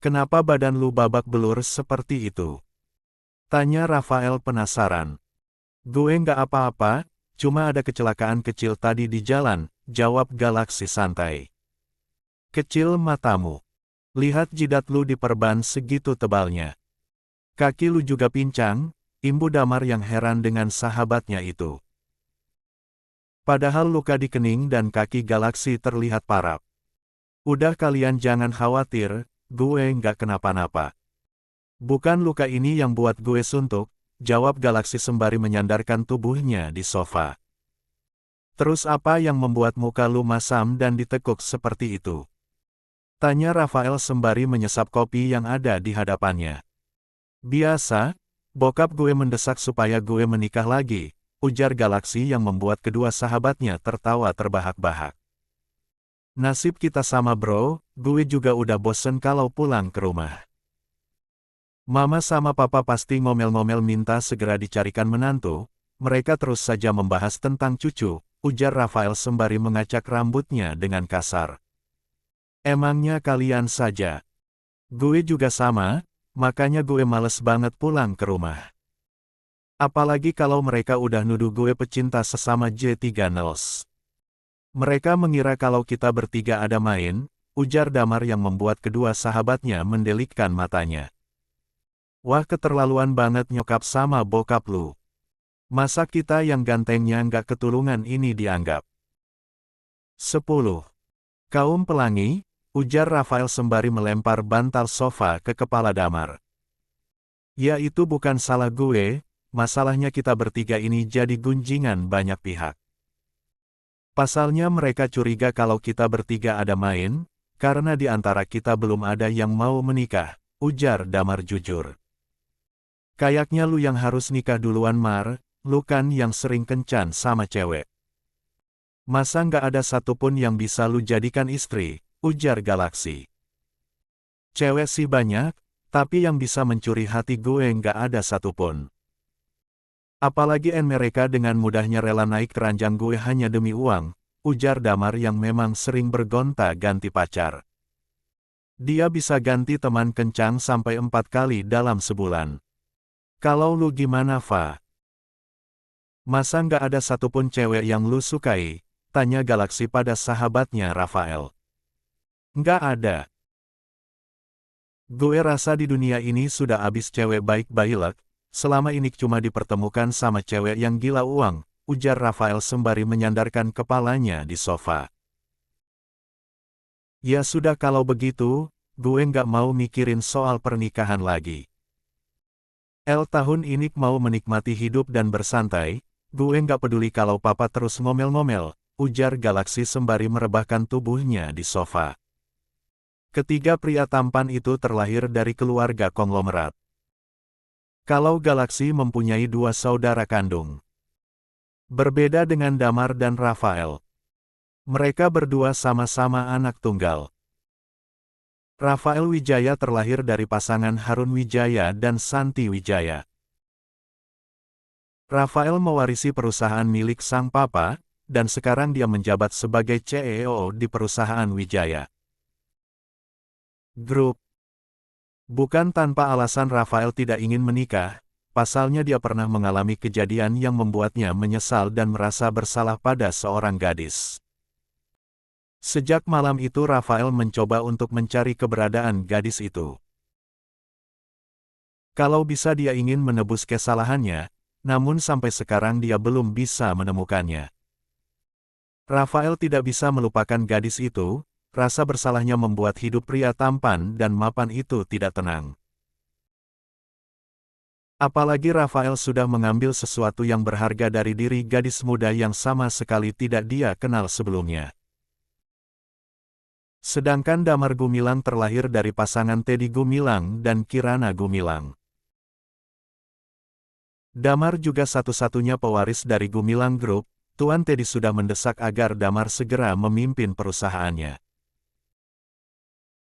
Kenapa badan lu babak belur seperti itu? Tanya Rafael penasaran. Gue nggak apa-apa, cuma ada kecelakaan kecil tadi di jalan, jawab Galaksi santai. Kecil matamu. Lihat jidat lu diperban segitu tebalnya. Kaki lu juga pincang, imbu Damar yang heran dengan sahabatnya itu. Padahal luka di kening dan kaki Galaksi terlihat parah. Udah kalian jangan khawatir, gue nggak kenapa-napa. Bukan luka ini yang buat gue suntuk, jawab Galaksi sembari menyandarkan tubuhnya di sofa. Terus apa yang membuat muka lu masam dan ditekuk seperti itu? Tanya Rafael sembari menyesap kopi yang ada di hadapannya. Biasa, bokap gue mendesak supaya gue menikah lagi, ujar Galaksi yang membuat kedua sahabatnya tertawa terbahak-bahak. Nasib kita sama bro, gue juga udah bosen kalau pulang ke rumah. Mama sama papa pasti ngomel-ngomel minta segera dicarikan menantu, mereka terus saja membahas tentang cucu, ujar Rafael sembari mengacak rambutnya dengan kasar. Emangnya kalian saja? Gue juga sama, makanya gue males banget pulang ke rumah. Apalagi kalau mereka udah nuduh gue pecinta sesama J3Nels. Mereka mengira kalau kita bertiga ada main, ujar Damar yang membuat kedua sahabatnya mendelikkan matanya. Wah keterlaluan banget nyokap sama bokap lu. Masa kita yang gantengnya nggak ketulungan ini dianggap? 10. Kaum pelangi, ujar Rafael sembari melempar bantal sofa ke kepala Damar. Ya itu bukan salah gue, masalahnya kita bertiga ini jadi gunjingan banyak pihak. Pasalnya mereka curiga kalau kita bertiga ada main, karena di antara kita belum ada yang mau menikah, ujar Damar jujur. Kayaknya lu yang harus nikah duluan Mar, lu kan yang sering kencan sama cewek. Masa nggak ada satupun yang bisa lu jadikan istri, ujar Galaksi. Cewek sih banyak, tapi yang bisa mencuri hati gue nggak ada satupun. Apalagi mereka dengan mudahnya rela naik keranjang gue hanya demi uang, ujar Damar yang memang sering bergonta-ganti pacar. Dia bisa ganti teman kencang sampai 4 kali dalam sebulan. Kalau lu gimana, Fa? Masa nggak ada satupun cewek yang lu sukai? Tanya Galaksi pada sahabatnya Rafael. Nggak ada. Gue rasa di dunia ini sudah abis cewek baik bailek, selama ini cuma dipertemukan sama cewek yang gila uang, ujar Rafael sembari menyandarkan kepalanya di sofa. Ya sudah kalau begitu, gue nggak mau mikirin soal pernikahan lagi. Tahun ini mau menikmati hidup dan bersantai, gue nggak peduli kalau papa terus ngomel-ngomel, ujar Galaksi sembari merebahkan tubuhnya di sofa. Ketiga pria tampan itu terlahir dari keluarga konglomerat. Kalau Galaksi mempunyai 2 saudara kandung. Berbeda dengan Damar dan Rafael. Mereka berdua sama-sama anak tunggal. Rafael Wijaya terlahir dari pasangan Harun Wijaya dan Santi Wijaya. Rafael mewarisi perusahaan milik sang papa, dan sekarang dia menjabat sebagai CEO di perusahaan Wijaya Group. Bukan tanpa alasan Rafael tidak ingin menikah, pasalnya dia pernah mengalami kejadian yang membuatnya menyesal dan merasa bersalah pada seorang gadis. Sejak malam itu Rafael mencoba untuk mencari keberadaan gadis itu. Kalau bisa dia ingin menebus kesalahannya, namun sampai sekarang dia belum bisa menemukannya. Rafael tidak bisa melupakan gadis itu, rasa bersalahnya membuat hidup pria tampan dan mapan itu tidak tenang. Apalagi Rafael sudah mengambil sesuatu yang berharga dari diri gadis muda yang sama sekali tidak dia kenal sebelumnya. Sedangkan Damar Gumilang terlahir dari pasangan Teddy Gumilang dan Kirana Gumilang. Damar juga satu-satunya pewaris dari Gumilang Group. Tuan Teddy sudah mendesak agar Damar segera memimpin perusahaannya.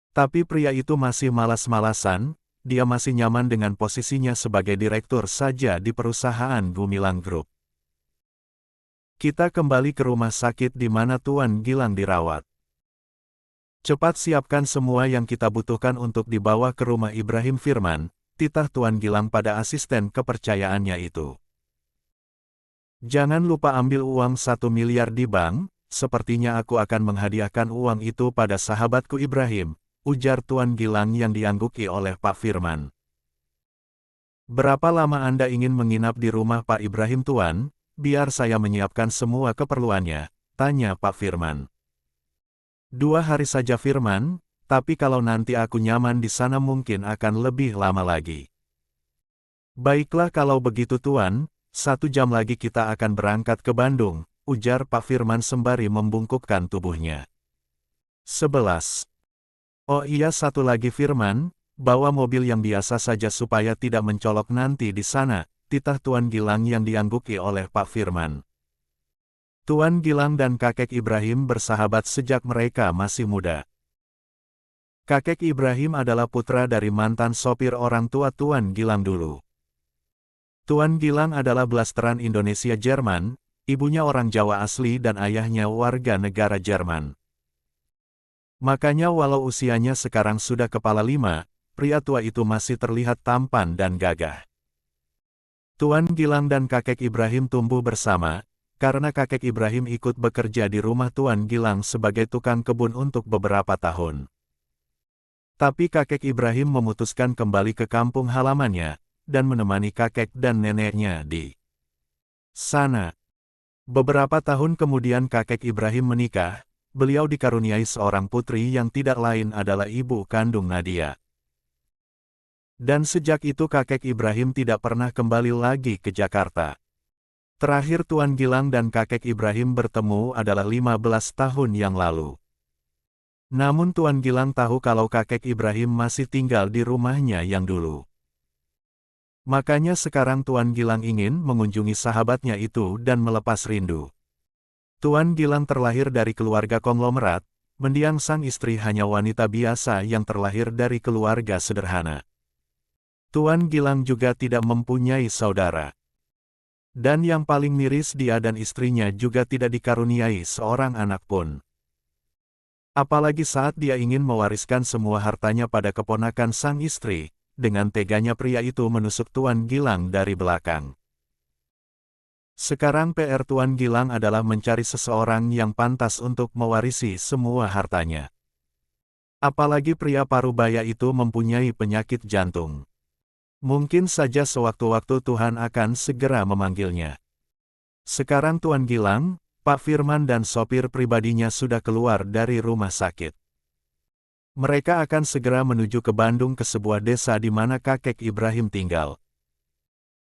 Tapi pria itu masih malas-malasan, dia masih nyaman dengan posisinya sebagai direktur saja di perusahaan Gumilang Group. Kita kembali ke rumah sakit di mana Tuan Gilang dirawat. Cepat siapkan semua yang kita butuhkan untuk dibawa ke rumah Ibrahim Firman, titah Tuan Gilang pada asisten kepercayaannya itu. Jangan lupa ambil uang 1 miliar di bank, sepertinya aku akan menghadiahkan uang itu pada sahabatku Ibrahim, ujar Tuan Gilang yang diangguki oleh Pak Firman. Berapa lama Anda ingin menginap di rumah Pak Ibrahim Tuan? Biar saya menyiapkan semua keperluannya, tanya Pak Firman. 2 hari saja Firman, tapi kalau nanti aku nyaman di sana mungkin akan lebih lama lagi. Baiklah kalau begitu Tuan, 1 jam lagi kita akan berangkat ke Bandung, ujar Pak Firman sembari membungkukkan tubuhnya. 11. Oh iya satu lagi Firman, bawa mobil yang biasa saja supaya tidak mencolok nanti di sana, titah Tuan Gilang yang diangguki oleh Pak Firman. Tuan Gilang dan kakek Ibrahim bersahabat sejak mereka masih muda. Kakek Ibrahim adalah putra dari mantan sopir orang tua Tuan Gilang dulu. Tuan Gilang adalah blasteran Indonesia Jerman, ibunya orang Jawa asli dan ayahnya warga negara Jerman. Makanya walau usianya sekarang sudah kepala 5, pria tua itu masih terlihat tampan dan gagah. Tuan Gilang dan kakek Ibrahim tumbuh bersama, karena kakek Ibrahim ikut bekerja di rumah Tuan Gilang sebagai tukang kebun untuk beberapa tahun. Tapi kakek Ibrahim memutuskan kembali ke kampung halamannya, dan menemani kakek dan neneknya di sana. Beberapa tahun kemudian kakek Ibrahim menikah, beliau dikaruniai seorang putri yang tidak lain adalah ibu kandung Nadia. Dan sejak itu kakek Ibrahim tidak pernah kembali lagi ke Jakarta. Terakhir Tuan Gilang dan kakek Ibrahim bertemu adalah 15 tahun yang lalu. Namun Tuan Gilang tahu kalau kakek Ibrahim masih tinggal di rumahnya yang dulu. Makanya sekarang Tuan Gilang ingin mengunjungi sahabatnya itu dan melepas rindu. Tuan Gilang terlahir dari keluarga konglomerat, mendiang sang istri hanya wanita biasa yang terlahir dari keluarga sederhana. Tuan Gilang juga tidak mempunyai saudara. Dan yang paling miris dia dan istrinya juga tidak dikaruniai seorang anak pun. Apalagi saat dia ingin mewariskan semua hartanya pada keponakan sang istri, dengan teganya pria itu menusuk Tuan Gilang dari belakang. Sekarang PR Tuan Gilang adalah mencari seseorang yang pantas untuk mewarisi semua hartanya. Apalagi pria parubaya itu mempunyai penyakit jantung. Mungkin saja sewaktu-waktu Tuhan akan segera memanggilnya. Sekarang Tuan Gilang, Pak Firman dan sopir pribadinya sudah keluar dari rumah sakit. Mereka akan segera menuju ke Bandung ke sebuah desa di mana kakek Ibrahim tinggal.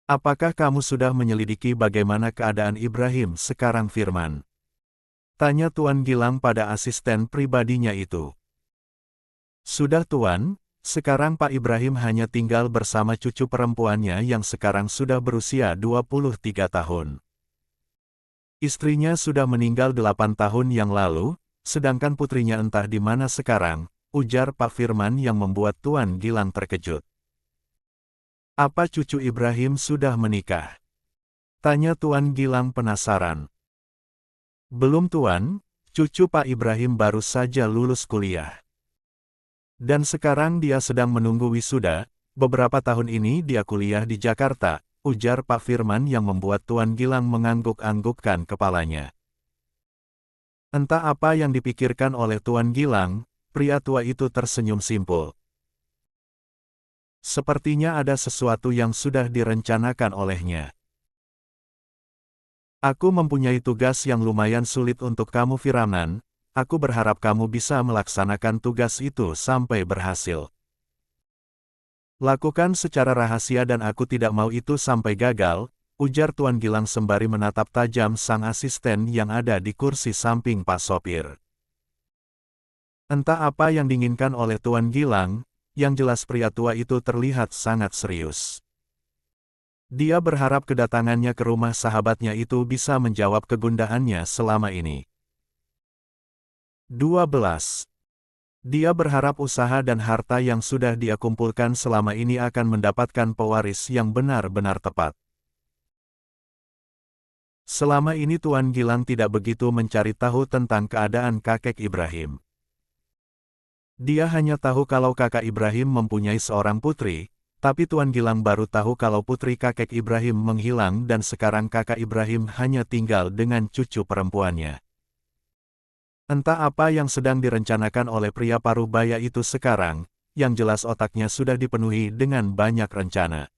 Apakah kamu sudah menyelidiki bagaimana keadaan Ibrahim sekarang Firman? Tanya Tuan Gilang pada asisten pribadinya itu. Sudah Tuan, sekarang Pak Ibrahim hanya tinggal bersama cucu perempuannya yang sekarang sudah berusia 23 tahun. Istrinya sudah meninggal 8 tahun yang lalu, sedangkan putrinya entah di mana sekarang, ujar Pak Firman yang membuat Tuan Gilang terkejut. Apa cucu Ibrahim sudah menikah? Tanya Tuan Gilang penasaran. Belum Tuan, cucu Pak Ibrahim baru saja lulus kuliah. Dan sekarang dia sedang menunggu wisuda, beberapa tahun ini dia kuliah di Jakarta, ujar Pak Firman yang membuat Tuan Gilang mengangguk-anggukkan kepalanya. Entah apa yang dipikirkan oleh Tuan Gilang, pria tua itu tersenyum simpul. Sepertinya ada sesuatu yang sudah direncanakan olehnya. Aku mempunyai tugas yang lumayan sulit untuk kamu Firman, aku berharap kamu bisa melaksanakan tugas itu sampai berhasil. Lakukan secara rahasia dan aku tidak mau itu sampai gagal, ujar Tuan Gilang sembari menatap tajam sang asisten yang ada di kursi samping Pak Sopir. Entah apa yang diinginkan oleh Tuan Gilang, yang jelas pria tua itu terlihat sangat serius. Dia berharap kedatangannya ke rumah sahabatnya itu bisa menjawab kegundahannya selama ini. 12. Dia berharap usaha dan harta yang sudah dia kumpulkan selama ini akan mendapatkan pewaris yang benar-benar tepat. Selama ini Tuan Gilang tidak begitu mencari tahu tentang keadaan kakek Ibrahim. Dia hanya tahu kalau kakak Ibrahim mempunyai seorang putri, tapi Tuan Gilang baru tahu kalau putri kakek Ibrahim menghilang dan sekarang kakak Ibrahim hanya tinggal dengan cucu perempuannya. Entah apa yang sedang direncanakan oleh pria parubaya itu sekarang, yang jelas otaknya sudah dipenuhi dengan banyak rencana.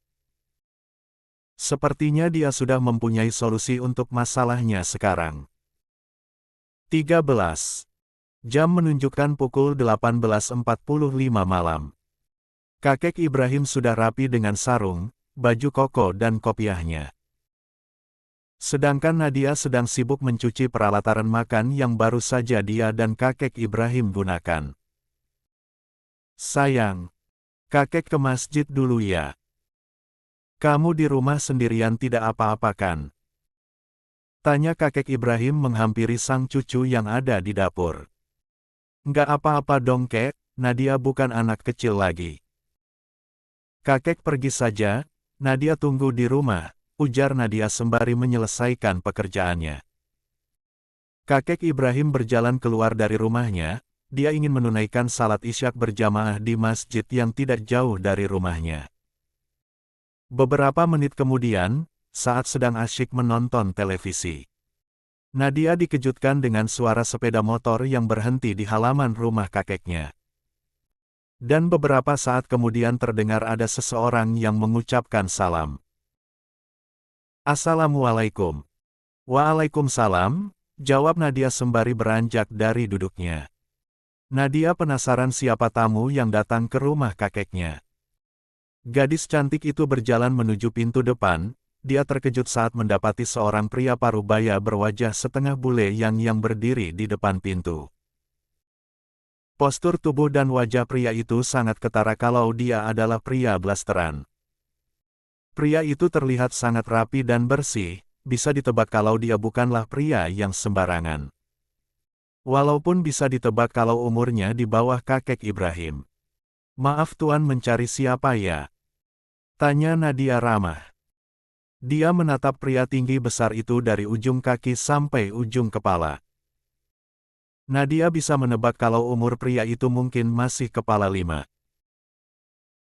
Sepertinya dia sudah mempunyai solusi untuk masalahnya sekarang. 13. Jam menunjukkan pukul 18.45 malam. Kakek Ibrahim sudah rapi dengan sarung, baju koko dan kopiahnya. Sedangkan Nadia sedang sibuk mencuci peralatan makan yang baru saja dia dan kakek Ibrahim gunakan. Sayang, kakek ke masjid dulu ya. Kamu di rumah sendirian tidak apa-apa kan? Tanya kakek Ibrahim menghampiri sang cucu yang ada di dapur. Nggak apa-apa dong kek, Nadia bukan anak kecil lagi. Kakek pergi saja, Nadia tunggu di rumah, ujar Nadia sembari menyelesaikan pekerjaannya. Kakek Ibrahim berjalan keluar dari rumahnya, dia ingin menunaikan salat isyak berjamaah di masjid yang tidak jauh dari rumahnya. Beberapa menit kemudian, saat sedang asyik menonton televisi, Nadia dikejutkan dengan suara sepeda motor yang berhenti di halaman rumah kakeknya. Dan beberapa saat kemudian terdengar ada seseorang yang mengucapkan salam. Assalamualaikum. Waalaikumsalam, jawab Nadia sembari beranjak dari duduknya. Nadia penasaran siapa tamu yang datang ke rumah kakeknya. Gadis cantik itu berjalan menuju pintu depan, dia terkejut saat mendapati seorang pria parubaya berwajah setengah bule yang berdiri di depan pintu. Postur tubuh dan wajah pria itu sangat ketara kalau dia adalah pria blasteran. Pria itu terlihat sangat rapi dan bersih, bisa ditebak kalau dia bukanlah pria yang sembarangan. Walaupun bisa ditebak kalau umurnya di bawah kakek Ibrahim. "Maaf tuan, mencari siapa ya?" tanya Nadia ramah. Dia menatap pria tinggi besar itu dari ujung kaki sampai ujung kepala. Nadia bisa menebak kalau umur pria itu mungkin masih kepala 5.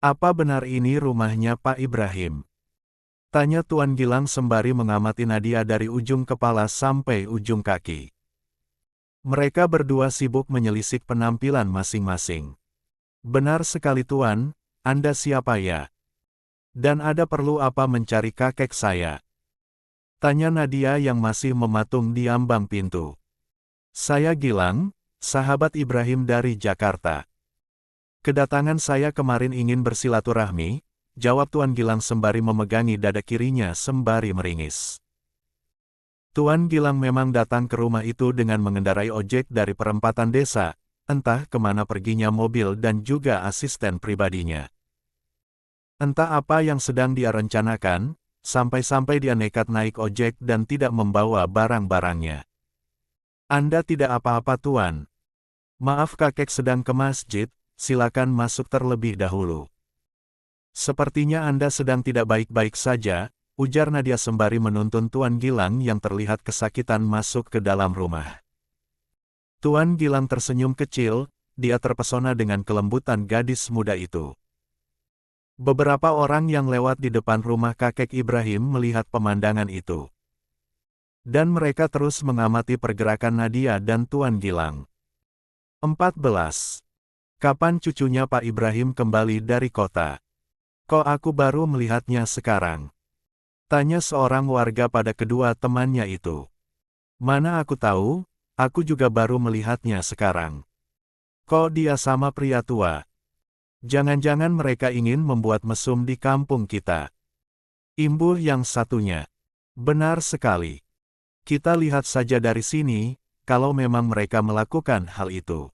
"Apa benar ini rumahnya Pak Ibrahim?" tanya Tuan Gilang sembari mengamati Nadia dari ujung kepala sampai ujung kaki. Mereka berdua sibuk menyelisik penampilan masing-masing. "Benar sekali Tuan, Anda siapa ya? Dan ada perlu apa mencari kakek saya?" tanya Nadia yang masih mematung di ambang pintu. "Saya Gilang, sahabat Ibrahim dari Jakarta. Kedatangan saya kemarin ingin bersilaturahmi," jawab Tuan Gilang sembari memegangi dada kirinya sembari meringis. Tuan Gilang memang datang ke rumah itu dengan mengendarai ojek dari perempatan desa, entah kemana perginya mobil dan juga asisten pribadinya. Entah apa yang sedang dia rencanakan, sampai-sampai dia nekat naik ojek dan tidak membawa barang-barangnya. "Anda tidak apa-apa Tuan? Maaf kakek sedang ke masjid, silakan masuk terlebih dahulu." "Sepertinya Anda sedang tidak baik-baik saja," ujar Nadia sembari menuntun Tuan Gilang yang terlihat kesakitan masuk ke dalam rumah. Tuan Gilang tersenyum kecil, dia terpesona dengan kelembutan gadis muda itu. Beberapa orang yang lewat di depan rumah kakek Ibrahim melihat pemandangan itu. Dan mereka terus mengamati pergerakan Nadia dan Tuan Gilang. 14. Kapan cucunya Pak Ibrahim kembali dari kota? "Kok aku baru melihatnya sekarang?" tanya seorang warga pada kedua temannya itu. "Mana aku tahu, aku juga baru melihatnya sekarang. Kok dia sama pria tua? Jangan-jangan mereka ingin membuat mesum di kampung kita," imbuh yang satunya. "Benar sekali. Kita lihat saja dari sini, kalau memang mereka melakukan hal itu.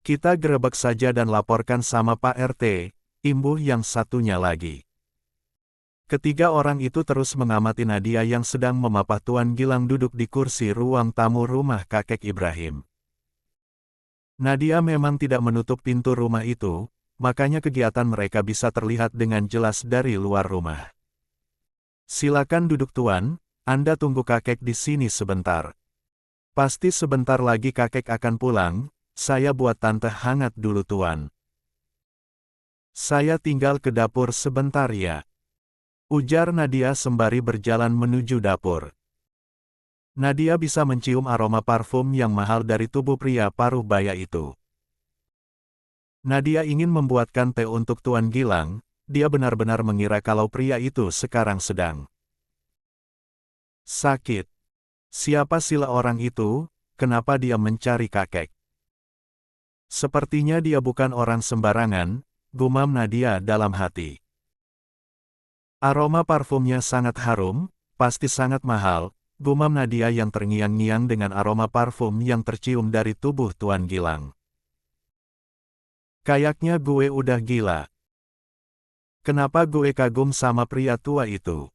Kita gerebek saja dan laporkan sama Pak RT," imbuh yang satunya lagi. Ketiga orang itu terus mengamati Nadia yang sedang memapah Tuan Gilang duduk di kursi ruang tamu rumah kakek Ibrahim. Nadia memang tidak menutup pintu rumah itu, makanya kegiatan mereka bisa terlihat dengan jelas dari luar rumah. "Silakan duduk Tuan, Anda tunggu kakek di sini sebentar. Pasti sebentar lagi kakek akan pulang, saya buat tante hangat dulu Tuan. Saya tinggal ke dapur sebentar ya," ujar Nadia sembari berjalan menuju dapur. Nadia bisa mencium aroma parfum yang mahal dari tubuh pria paruh baya itu. Nadia ingin membuatkan teh untuk Tuan Gilang, dia benar-benar mengira kalau pria itu sekarang sedang sakit. Siapa sila orang itu, kenapa dia mencari kakek? Sepertinya dia bukan orang sembarangan, gumam Nadia dalam hati. Aroma parfumnya sangat harum, pasti sangat mahal, gumam Nadia yang terngiang-ngiang dengan aroma parfum yang tercium dari tubuh Tuan Gilang. "Kayaknya gue udah gila. Kenapa gue kagum sama pria tua itu?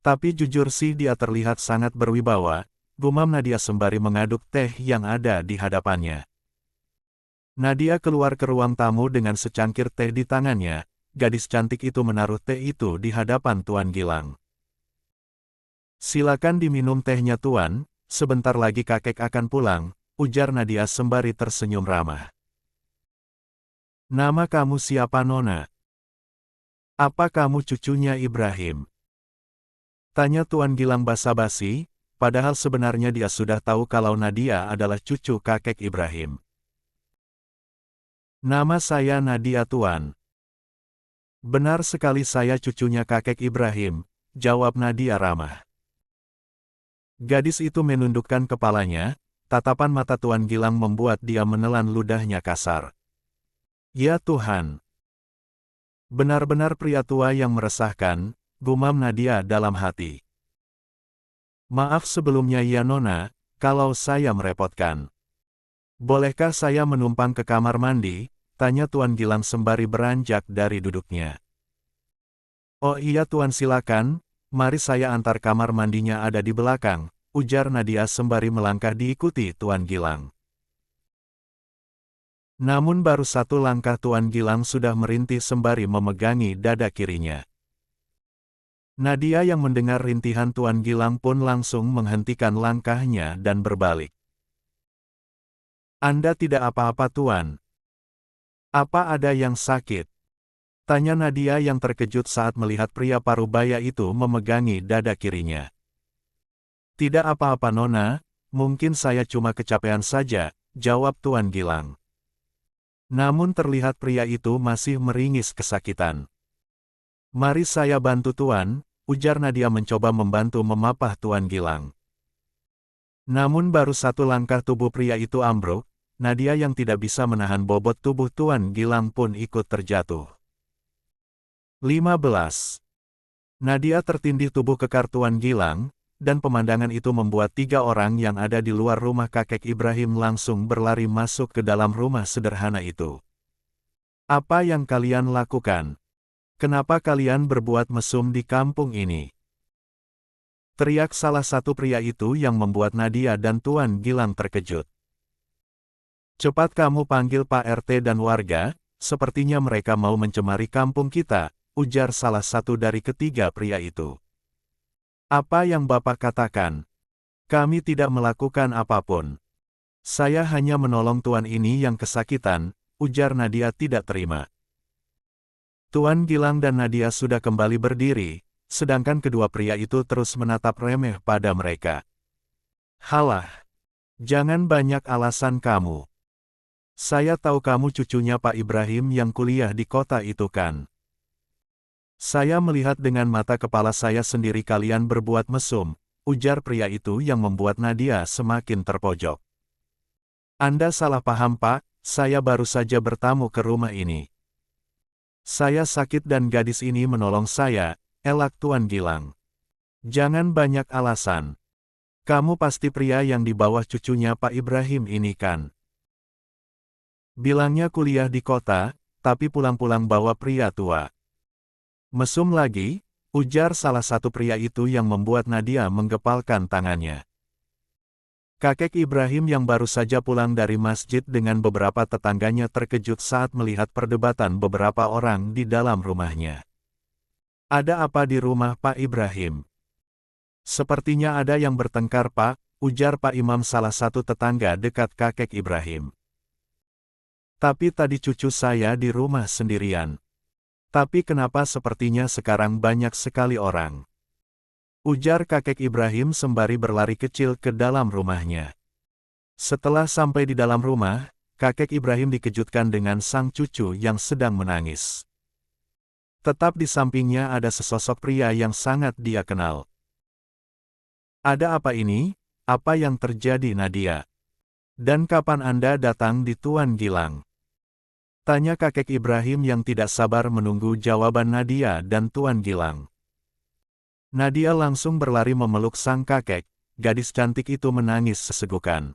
Tapi jujur sih dia terlihat sangat berwibawa," gumam Nadia sembari mengaduk teh yang ada di hadapannya. Nadia keluar ke ruang tamu dengan secangkir teh di tangannya, gadis cantik itu menaruh teh itu di hadapan Tuan Gilang. "Silakan diminum tehnya Tuan, sebentar lagi kakek akan pulang," ujar Nadia sembari tersenyum ramah. "Nama kamu siapa Nona? Apa kamu cucunya Ibrahim?" tanya Tuan Gilang basa-basi, padahal sebenarnya dia sudah tahu kalau Nadia adalah cucu kakek Ibrahim. "Nama saya Nadia Tuan." "Benar sekali saya cucunya kakek Ibrahim," jawab Nadia ramah. Gadis itu menundukkan kepalanya, tatapan mata Tuan Gilang membuat dia menelan ludahnya kasar. Ya Tuhan! Benar-benar pria tua yang meresahkan, gumam Nadia dalam hati. Maaf sebelumnya ya Nona, kalau saya merepotkan. Bolehkah saya menumpang ke kamar mandi? Tanya Tuan Gilang sembari beranjak dari duduknya. Oh iya Tuan silakan, mari saya antar kamar mandinya ada di belakang, ujar Nadia sembari melangkah diikuti Tuan Gilang. Namun baru satu langkah Tuan Gilang sudah merintih sembari memegangi dada kirinya. Nadia yang mendengar rintihan Tuan Gilang pun langsung menghentikan langkahnya dan berbalik. Anda tidak apa-apa Tuan? Apa ada yang sakit? Tanya Nadia yang terkejut saat melihat pria parubaya itu memegangi dada kirinya. Tidak apa-apa Nona, mungkin saya cuma kecapean saja, jawab Tuan Gilang. Namun terlihat pria itu masih meringis kesakitan. Mari saya bantu Tuan, ujar Nadia mencoba membantu memapah Tuan Gilang. Namun baru satu langkah tubuh pria itu ambruk, Nadia yang tidak bisa menahan bobot tubuh Tuan Gilang pun ikut terjatuh. 15. Nadia tertindih tubuh kekar Tuan Gilang, dan pemandangan itu membuat 3 orang yang ada di luar rumah kakek Ibrahim langsung berlari masuk ke dalam rumah sederhana itu. Apa yang kalian lakukan? Kenapa kalian berbuat mesum di kampung ini? Teriak salah satu pria itu yang membuat Nadia dan Tuan Gilang terkejut. Cepat kamu panggil Pak RT dan warga, sepertinya mereka mau mencemari kampung kita, ujar salah satu dari ketiga pria itu. Apa yang Bapak katakan? Kami tidak melakukan apapun. Saya hanya menolong Tuan ini yang kesakitan, ujar Nadia tidak terima. Tuan Gilang dan Nadia sudah kembali berdiri, sedangkan kedua pria itu terus menatap remeh pada mereka. Halah! Jangan banyak alasan kamu. Saya tahu kamu cucunya Pak Ibrahim yang kuliah di kota itu kan? Saya melihat dengan mata kepala saya sendiri kalian berbuat mesum, ujar pria itu yang membuat Nadia semakin terpojok. Anda salah paham Pak, saya baru saja bertamu ke rumah ini. Saya sakit dan gadis ini menolong saya, elak Tuan Gilang. Jangan banyak alasan. Kamu pasti pria yang di bawah cucunya Pak Ibrahim ini kan? Bilangnya kuliah di kota, tapi pulang-pulang bawa pria tua. Mesum lagi, ujar salah satu pria itu yang membuat Nadia menggepalkan tangannya. Kakek Ibrahim yang baru saja pulang dari masjid dengan beberapa tetangganya terkejut saat melihat perdebatan beberapa orang di dalam rumahnya. Ada apa di rumah Pak Ibrahim? Sepertinya ada yang bertengkar Pak, ujar Pak Imam salah satu tetangga dekat kakek Ibrahim. Tapi tadi cucu saya di rumah sendirian. Tapi kenapa sepertinya sekarang banyak sekali orang? Ujar kakek Ibrahim sembari berlari kecil ke dalam rumahnya. Setelah sampai di dalam rumah, kakek Ibrahim dikejutkan dengan sang cucu yang sedang menangis. Tetap di sampingnya ada sesosok pria yang sangat dia kenal. Ada apa ini? Apa yang terjadi Nadia? Dan kapan Anda datang di Tuan Gilang? Tanya kakek Ibrahim yang tidak sabar menunggu jawaban Nadia dan Tuan Gilang. Nadia langsung berlari memeluk sang kakek, gadis cantik itu menangis sesegukan.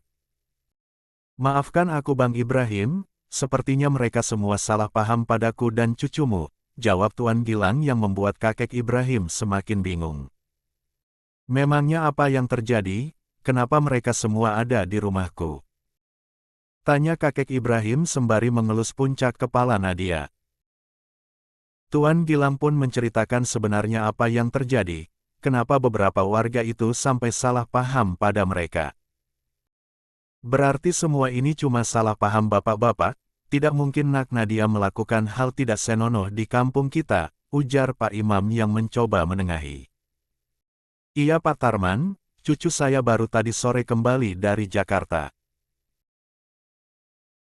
Maafkan aku Bang Ibrahim, sepertinya mereka semua salah paham padaku dan cucumu, jawab Tuan Gilang yang membuat kakek Ibrahim semakin bingung. Memangnya apa yang terjadi, kenapa mereka semua ada di rumahku? Tanya kakek Ibrahim sembari mengelus puncak kepala Nadia. Tuan Gilang pun menceritakan sebenarnya apa yang terjadi, kenapa beberapa warga itu sampai salah paham pada mereka. Berarti semua ini cuma salah paham bapak-bapak, tidak mungkin Nak Nadia melakukan hal tidak senonoh di kampung kita, ujar Pak Imam yang mencoba menengahi. Iya Pak Tarman, cucu saya baru tadi sore kembali dari Jakarta.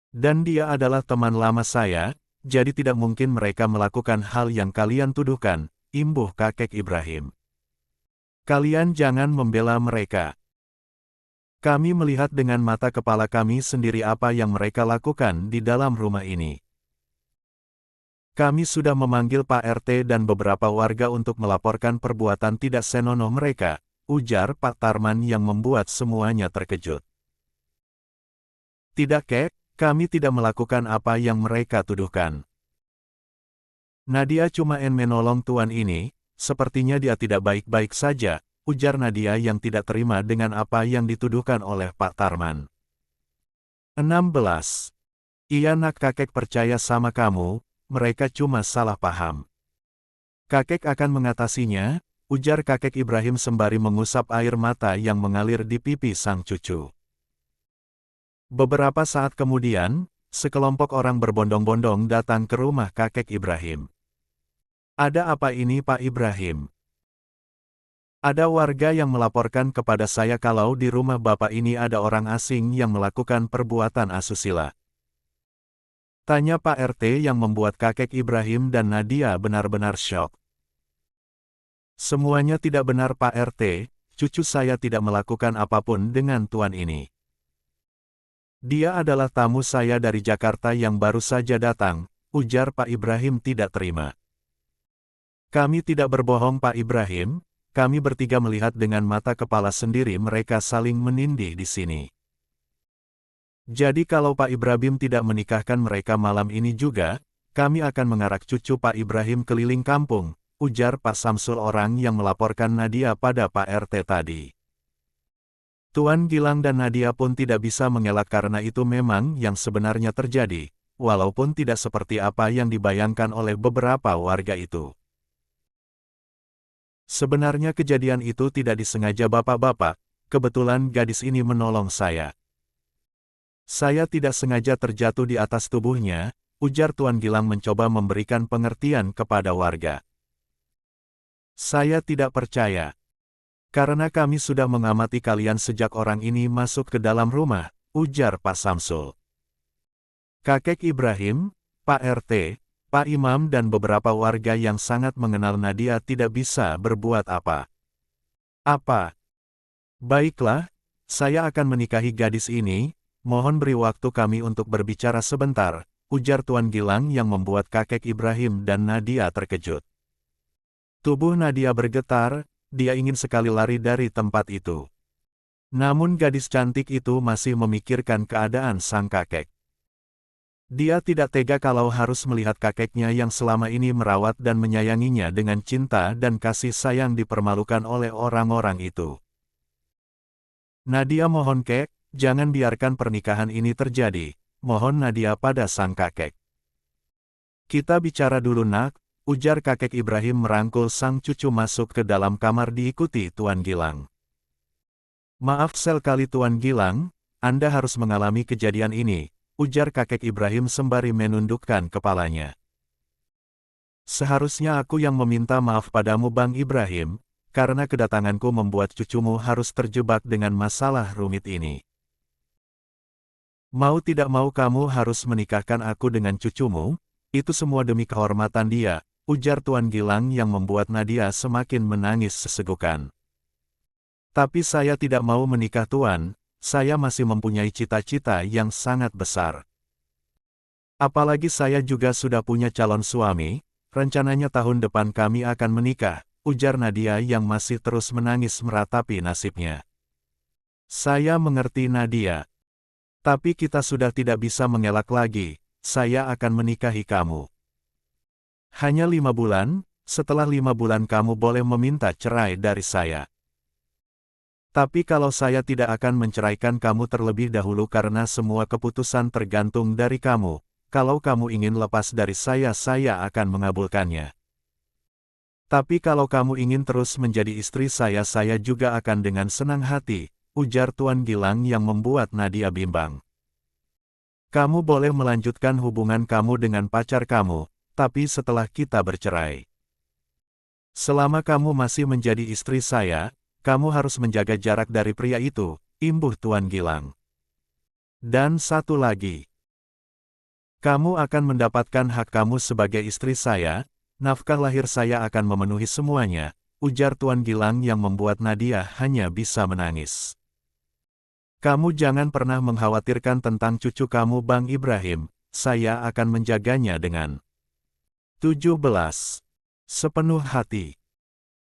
Dan dia adalah teman lama saya, jadi tidak mungkin mereka melakukan hal yang kalian tuduhkan, imbuh kakek Ibrahim. Kalian jangan membela mereka. Kami melihat dengan mata kepala kami sendiri apa yang mereka lakukan di dalam rumah ini. Kami sudah memanggil Pak RT dan beberapa warga untuk melaporkan perbuatan tidak senonoh mereka, ujar Pak Tarman yang membuat semuanya terkejut. Tidak kek, kami tidak melakukan apa yang mereka tuduhkan. Nadia cuma menolong tuan ini, sepertinya dia tidak baik-baik saja, ujar Nadia yang tidak terima dengan apa yang dituduhkan oleh Pak Tarman. 16. Iya nak, kakek percaya sama kamu, mereka cuma salah paham. Kakek akan mengatasinya, ujar kakek Ibrahim sembari mengusap air mata yang mengalir di pipi sang cucu. Beberapa saat kemudian, sekelompok orang berbondong-bondong datang ke rumah kakek Ibrahim. Ada apa ini Pak Ibrahim? Ada warga yang melaporkan kepada saya kalau di rumah Bapak ini ada orang asing yang melakukan perbuatan asusila. Tanya Pak RT yang membuat kakek Ibrahim dan Nadia benar-benar syok. Semuanya tidak benar Pak RT, cucu saya tidak melakukan apapun dengan tuan ini. Dia adalah tamu saya dari Jakarta yang baru saja datang, ujar Pak Ibrahim tidak terima. Kami tidak berbohong Pak Ibrahim, kami bertiga melihat dengan mata kepala sendiri mereka saling menindih di sini. Jadi kalau Pak Ibrahim tidak menikahkan mereka malam ini juga, kami akan mengarak cucu Pak Ibrahim keliling kampung, ujar Pak Samsul orang yang melaporkan Nadia pada Pak RT tadi. Tuan Gilang dan Nadia pun tidak bisa mengelak karena itu memang yang sebenarnya terjadi, walaupun tidak seperti apa yang dibayangkan oleh beberapa warga itu. Sebenarnya kejadian itu tidak disengaja bapak-bapak, kebetulan gadis ini menolong saya. Saya tidak sengaja terjatuh di atas tubuhnya, ujar Tuan Gilang mencoba memberikan pengertian kepada warga. Saya tidak percaya. Karena kami sudah mengamati kalian sejak orang ini masuk ke dalam rumah, ujar Pak Samsul. Kakek Ibrahim, Pak RT, Pak Imam dan beberapa warga yang sangat mengenal Nadia tidak bisa berbuat apa. Apa? Baiklah, saya akan menikahi gadis ini. Mohon beri waktu kami untuk berbicara sebentar, ujar Tuan Gilang yang membuat kakek Ibrahim dan Nadia terkejut. Tubuh Nadia bergetar, dia ingin sekali lari dari tempat itu. Namun gadis cantik itu masih memikirkan keadaan sang kakek. Dia tidak tega kalau harus melihat kakeknya yang selama ini merawat dan menyayanginya dengan cinta dan kasih sayang dipermalukan oleh orang-orang itu. Nadia mohon kek, jangan biarkan pernikahan ini terjadi, mohon Nadia pada sang kakek. Kita bicara dulu nak, ujar kakek Ibrahim merangkul sang cucu masuk ke dalam kamar diikuti Tuan Gilang. Maaf sekali Tuan Gilang, Anda harus mengalami kejadian ini, ujar kakek Ibrahim sembari menundukkan kepalanya. Seharusnya aku yang meminta maaf padamu Bang Ibrahim, karena kedatanganku membuat cucumu harus terjebak dengan masalah rumit ini. Mau tidak mau kamu harus menikahkan aku dengan cucumu, itu semua demi kehormatan dia, ujar Tuan Gilang yang membuat Nadia semakin menangis sesegukan. Tapi saya tidak mau menikah Tuan, saya masih mempunyai cita-cita yang sangat besar. Apalagi saya juga sudah punya calon suami, rencananya tahun depan kami akan menikah, ujar Nadia yang masih terus menangis meratapi nasibnya. Saya mengerti Nadia. Tapi kita sudah tidak bisa mengelak lagi, saya akan menikahi kamu. Hanya 5 bulan, setelah 5 bulan kamu boleh meminta cerai dari saya. Tapi kalau saya tidak akan menceraikan kamu terlebih dahulu karena semua keputusan tergantung dari kamu, kalau kamu ingin lepas dari saya akan mengabulkannya. Tapi kalau kamu ingin terus menjadi istri saya juga akan dengan senang hati, ujar Tuan Gilang yang membuat Nadia bimbang. Kamu boleh melanjutkan hubungan kamu dengan pacar kamu, tapi setelah kita bercerai. Selama kamu masih menjadi istri saya, kamu harus menjaga jarak dari pria itu, imbuh Tuan Gilang. Dan satu lagi. Kamu akan mendapatkan hak kamu sebagai istri saya, nafkah lahir saya akan memenuhi semuanya, ujar Tuan Gilang yang membuat Nadia hanya bisa menangis. Kamu jangan pernah mengkhawatirkan tentang cucu kamu Bang Ibrahim, saya akan menjaganya dengan 17. Sepenuh hati.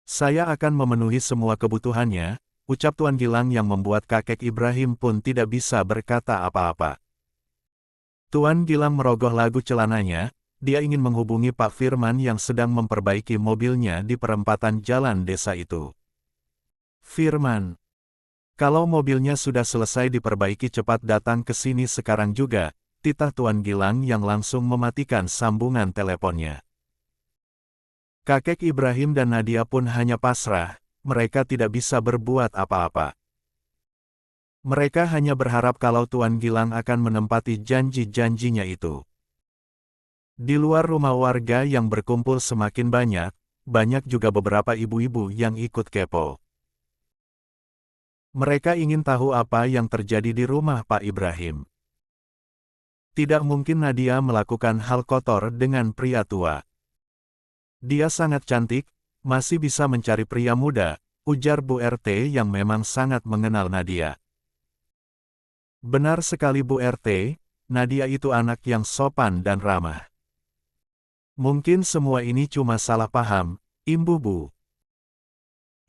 Saya akan memenuhi semua kebutuhannya, ucap Tuan Gilang yang membuat kakek Ibrahim pun tidak bisa berkata apa-apa. Tuan Gilang merogoh lagu celananya, dia ingin menghubungi Pak Firman yang sedang memperbaiki mobilnya di perempatan jalan desa itu. Firman, kalau mobilnya sudah selesai diperbaiki cepat datang ke sini sekarang juga, titah Tuan Gilang yang langsung mematikan sambungan teleponnya. Kakek Ibrahim dan Nadia pun hanya pasrah, mereka tidak bisa berbuat apa-apa. Mereka hanya berharap kalau Tuan Gilang akan menempati janji-janjinya itu. Di luar rumah warga yang berkumpul semakin banyak juga beberapa ibu-ibu yang ikut kepo. Mereka ingin tahu apa yang terjadi di rumah Pak Ibrahim. Tidak mungkin Nadia melakukan hal kotor dengan pria tua. Dia sangat cantik, masih bisa mencari pria muda, ujar Bu RT yang memang sangat mengenal Nadia. Benar sekali Bu RT, Nadia itu anak yang sopan dan ramah. Mungkin semua ini cuma salah paham, imbuh Bu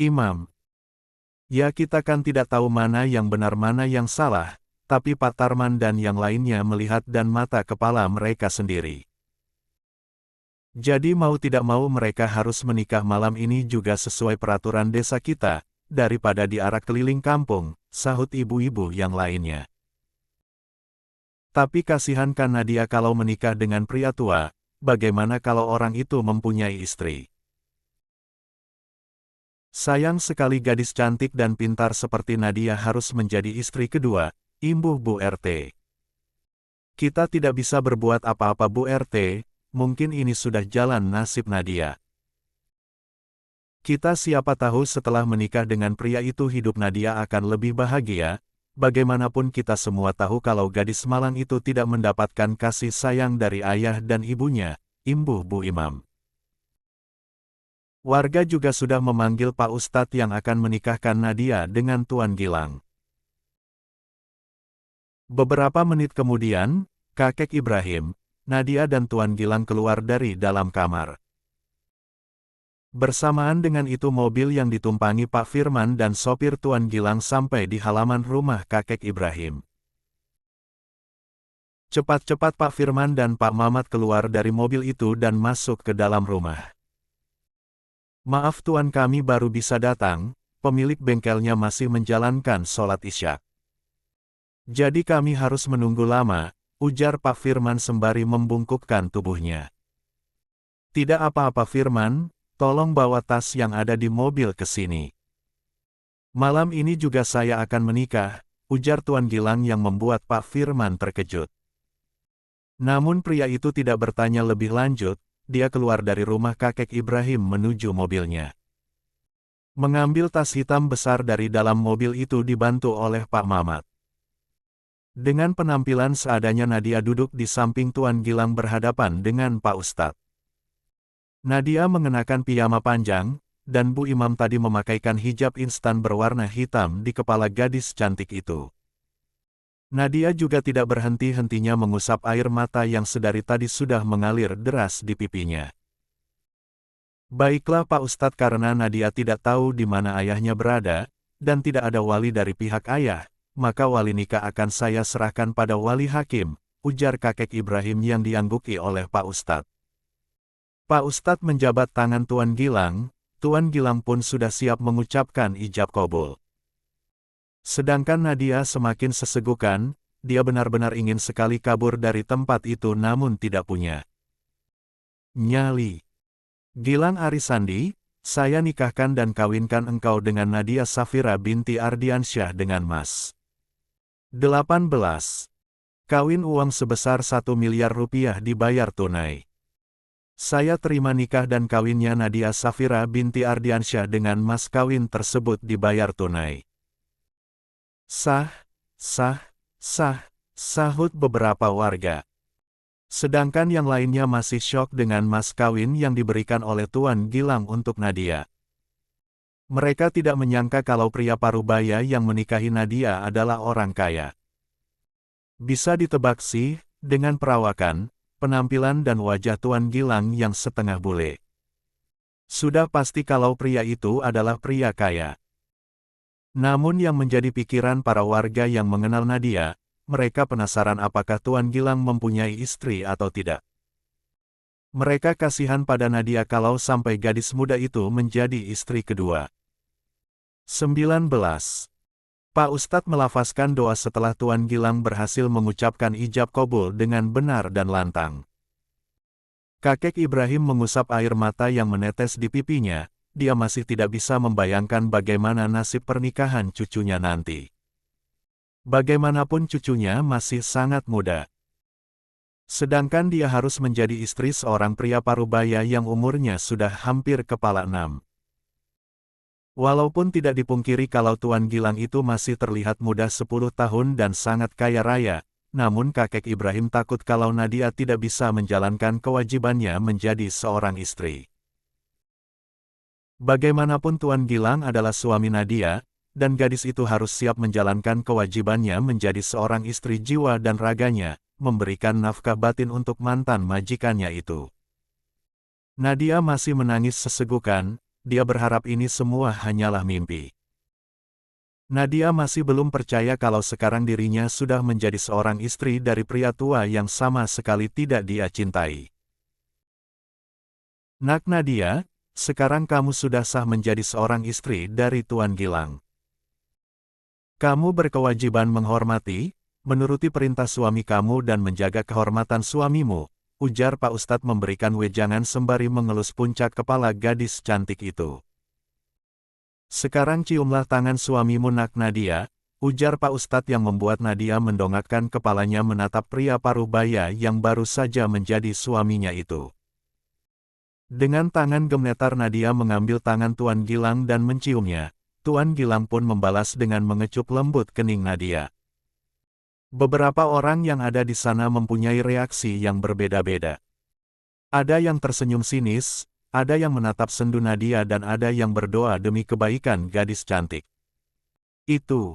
Imam. Ya kita kan tidak tahu mana yang benar mana yang salah, tapi Pak Tarman dan yang lainnya melihat dan mata kepala mereka sendiri. Jadi mau tidak mau mereka harus menikah malam ini juga sesuai peraturan desa kita, daripada diarak keliling kampung, sahut ibu-ibu yang lainnya. Tapi kasihan kan Nadia kalau menikah dengan pria tua, bagaimana kalau orang itu mempunyai istri? Sayang sekali gadis cantik dan pintar seperti Nadia harus menjadi istri kedua, imbuh Bu RT. Kita tidak bisa berbuat apa-apa Bu RT, mungkin ini sudah jalan nasib Nadia. Kita siapa tahu setelah menikah dengan pria itu hidup Nadia akan lebih bahagia. Bagaimanapun kita semua tahu kalau gadis malang itu tidak mendapatkan kasih sayang dari ayah dan ibunya, imbuh Bu Imam. Warga juga sudah memanggil Pak Ustadz yang akan menikahkan Nadia dengan Tuan Gilang. Beberapa menit kemudian, kakek Ibrahim, Nadia dan Tuan Gilang keluar dari dalam kamar. Bersamaan dengan itu mobil yang ditumpangi Pak Firman dan sopir Tuan Gilang sampai di halaman rumah kakek Ibrahim. Cepat-cepat Pak Firman dan Pak Mamat keluar dari mobil itu dan masuk ke dalam rumah. Maaf Tuan kami baru bisa datang, pemilik bengkelnya masih menjalankan sholat isya. Jadi kami harus menunggu lama, ujar Pak Firman sembari membungkukkan tubuhnya. Tidak apa-apa Firman, tolong bawa tas yang ada di mobil ke sini. Malam ini juga saya akan menikah, ujar Tuan Gilang yang membuat Pak Firman terkejut. Namun pria itu tidak bertanya lebih lanjut, dia keluar dari rumah kakek Ibrahim menuju mobilnya. Mengambil tas hitam besar dari dalam mobil itu dibantu oleh Pak Mamat. Dengan penampilan seadanya Nadia duduk di samping Tuan Gilang berhadapan dengan Pak Ustadz. Nadia mengenakan piyama panjang, dan Bu Imam tadi memakaikan hijab instan berwarna hitam di kepala gadis cantik itu. Nadia juga tidak berhenti-hentinya mengusap air mata yang sedari tadi sudah mengalir deras di pipinya. Baiklah Pak Ustadz karena Nadia tidak tahu di mana ayahnya berada, dan tidak ada wali dari pihak ayah, maka wali nikah akan saya serahkan pada wali hakim, ujar kakek Ibrahim yang diangguki oleh Pak Ustadz. Pak Ustadz menjabat tangan Tuan Gilang pun sudah siap mengucapkan ijab qabul. Sedangkan Nadia semakin sesegukan, dia benar-benar ingin sekali kabur dari tempat itu namun tidak punya nyali. Gilang Arisandi, saya nikahkan dan kawinkan engkau dengan Nadia Safira binti Ardiansyah dengan Mas. 18. Kawin uang sebesar 1 miliar rupiah dibayar tunai. Saya terima nikah dan kawinnya Nadia Safira binti Ardiansyah dengan mas kawin tersebut dibayar tunai. Sah, sahut beberapa warga. Sedangkan yang lainnya masih syok dengan mas kawin yang diberikan oleh Tuan Gilang untuk Nadia. Mereka tidak menyangka kalau pria parubaya yang menikahi Nadia adalah orang kaya. Bisa ditebak sih, dengan perawakan, penampilan dan wajah Tuan Gilang yang setengah bule. Sudah pasti kalau pria itu adalah pria kaya. Namun yang menjadi pikiran para warga yang mengenal Nadia, mereka penasaran apakah Tuan Gilang mempunyai istri atau tidak. Mereka kasihan pada Nadia kalau sampai gadis muda itu menjadi istri kedua. 19. Pak Ustadz melafazkan doa setelah Tuan Gilang berhasil mengucapkan ijab kabul dengan benar dan lantang. Kakek Ibrahim mengusap air mata yang menetes di pipinya, dia masih tidak bisa membayangkan bagaimana nasib pernikahan cucunya nanti. Bagaimanapun cucunya masih sangat muda. Sedangkan dia harus menjadi istri seorang pria parubaya yang umurnya sudah hampir kepala 6. Walaupun tidak dipungkiri kalau Tuan Gilang itu masih terlihat muda 10 tahun dan sangat kaya raya, namun kakek Ibrahim takut kalau Nadia tidak bisa menjalankan kewajibannya menjadi seorang istri. Bagaimanapun Tuan Gilang adalah suami Nadia, dan gadis itu harus siap menjalankan kewajibannya menjadi seorang istri jiwa dan raganya, memberikan nafkah batin untuk mantan majikannya itu. Nadia masih menangis sesegukan, dia berharap ini semua hanyalah mimpi. Nadia masih belum percaya kalau sekarang dirinya sudah menjadi seorang istri dari pria tua yang sama sekali tidak dia cintai. Nak Nadia, sekarang kamu sudah sah menjadi seorang istri dari Tuan Gilang. Kamu berkewajiban menghormati, menuruti perintah suami kamu dan menjaga kehormatan suamimu, ujar Pak Ustadz memberikan wejangan sembari mengelus puncak kepala gadis cantik itu. Sekarang ciumlah tangan suamimu Nak Nadia, ujar Pak Ustadz yang membuat Nadia mendongakkan kepalanya menatap pria parubaya yang baru saja menjadi suaminya itu. Dengan tangan gemetar Nadia mengambil tangan Tuan Gilang dan menciumnya, Tuan Gilang pun membalas dengan mengecup lembut kening Nadia. Beberapa orang yang ada di sana mempunyai reaksi yang berbeda-beda. Ada yang tersenyum sinis, ada yang menatap sendu Nadia dan ada yang berdoa demi kebaikan gadis cantik itu.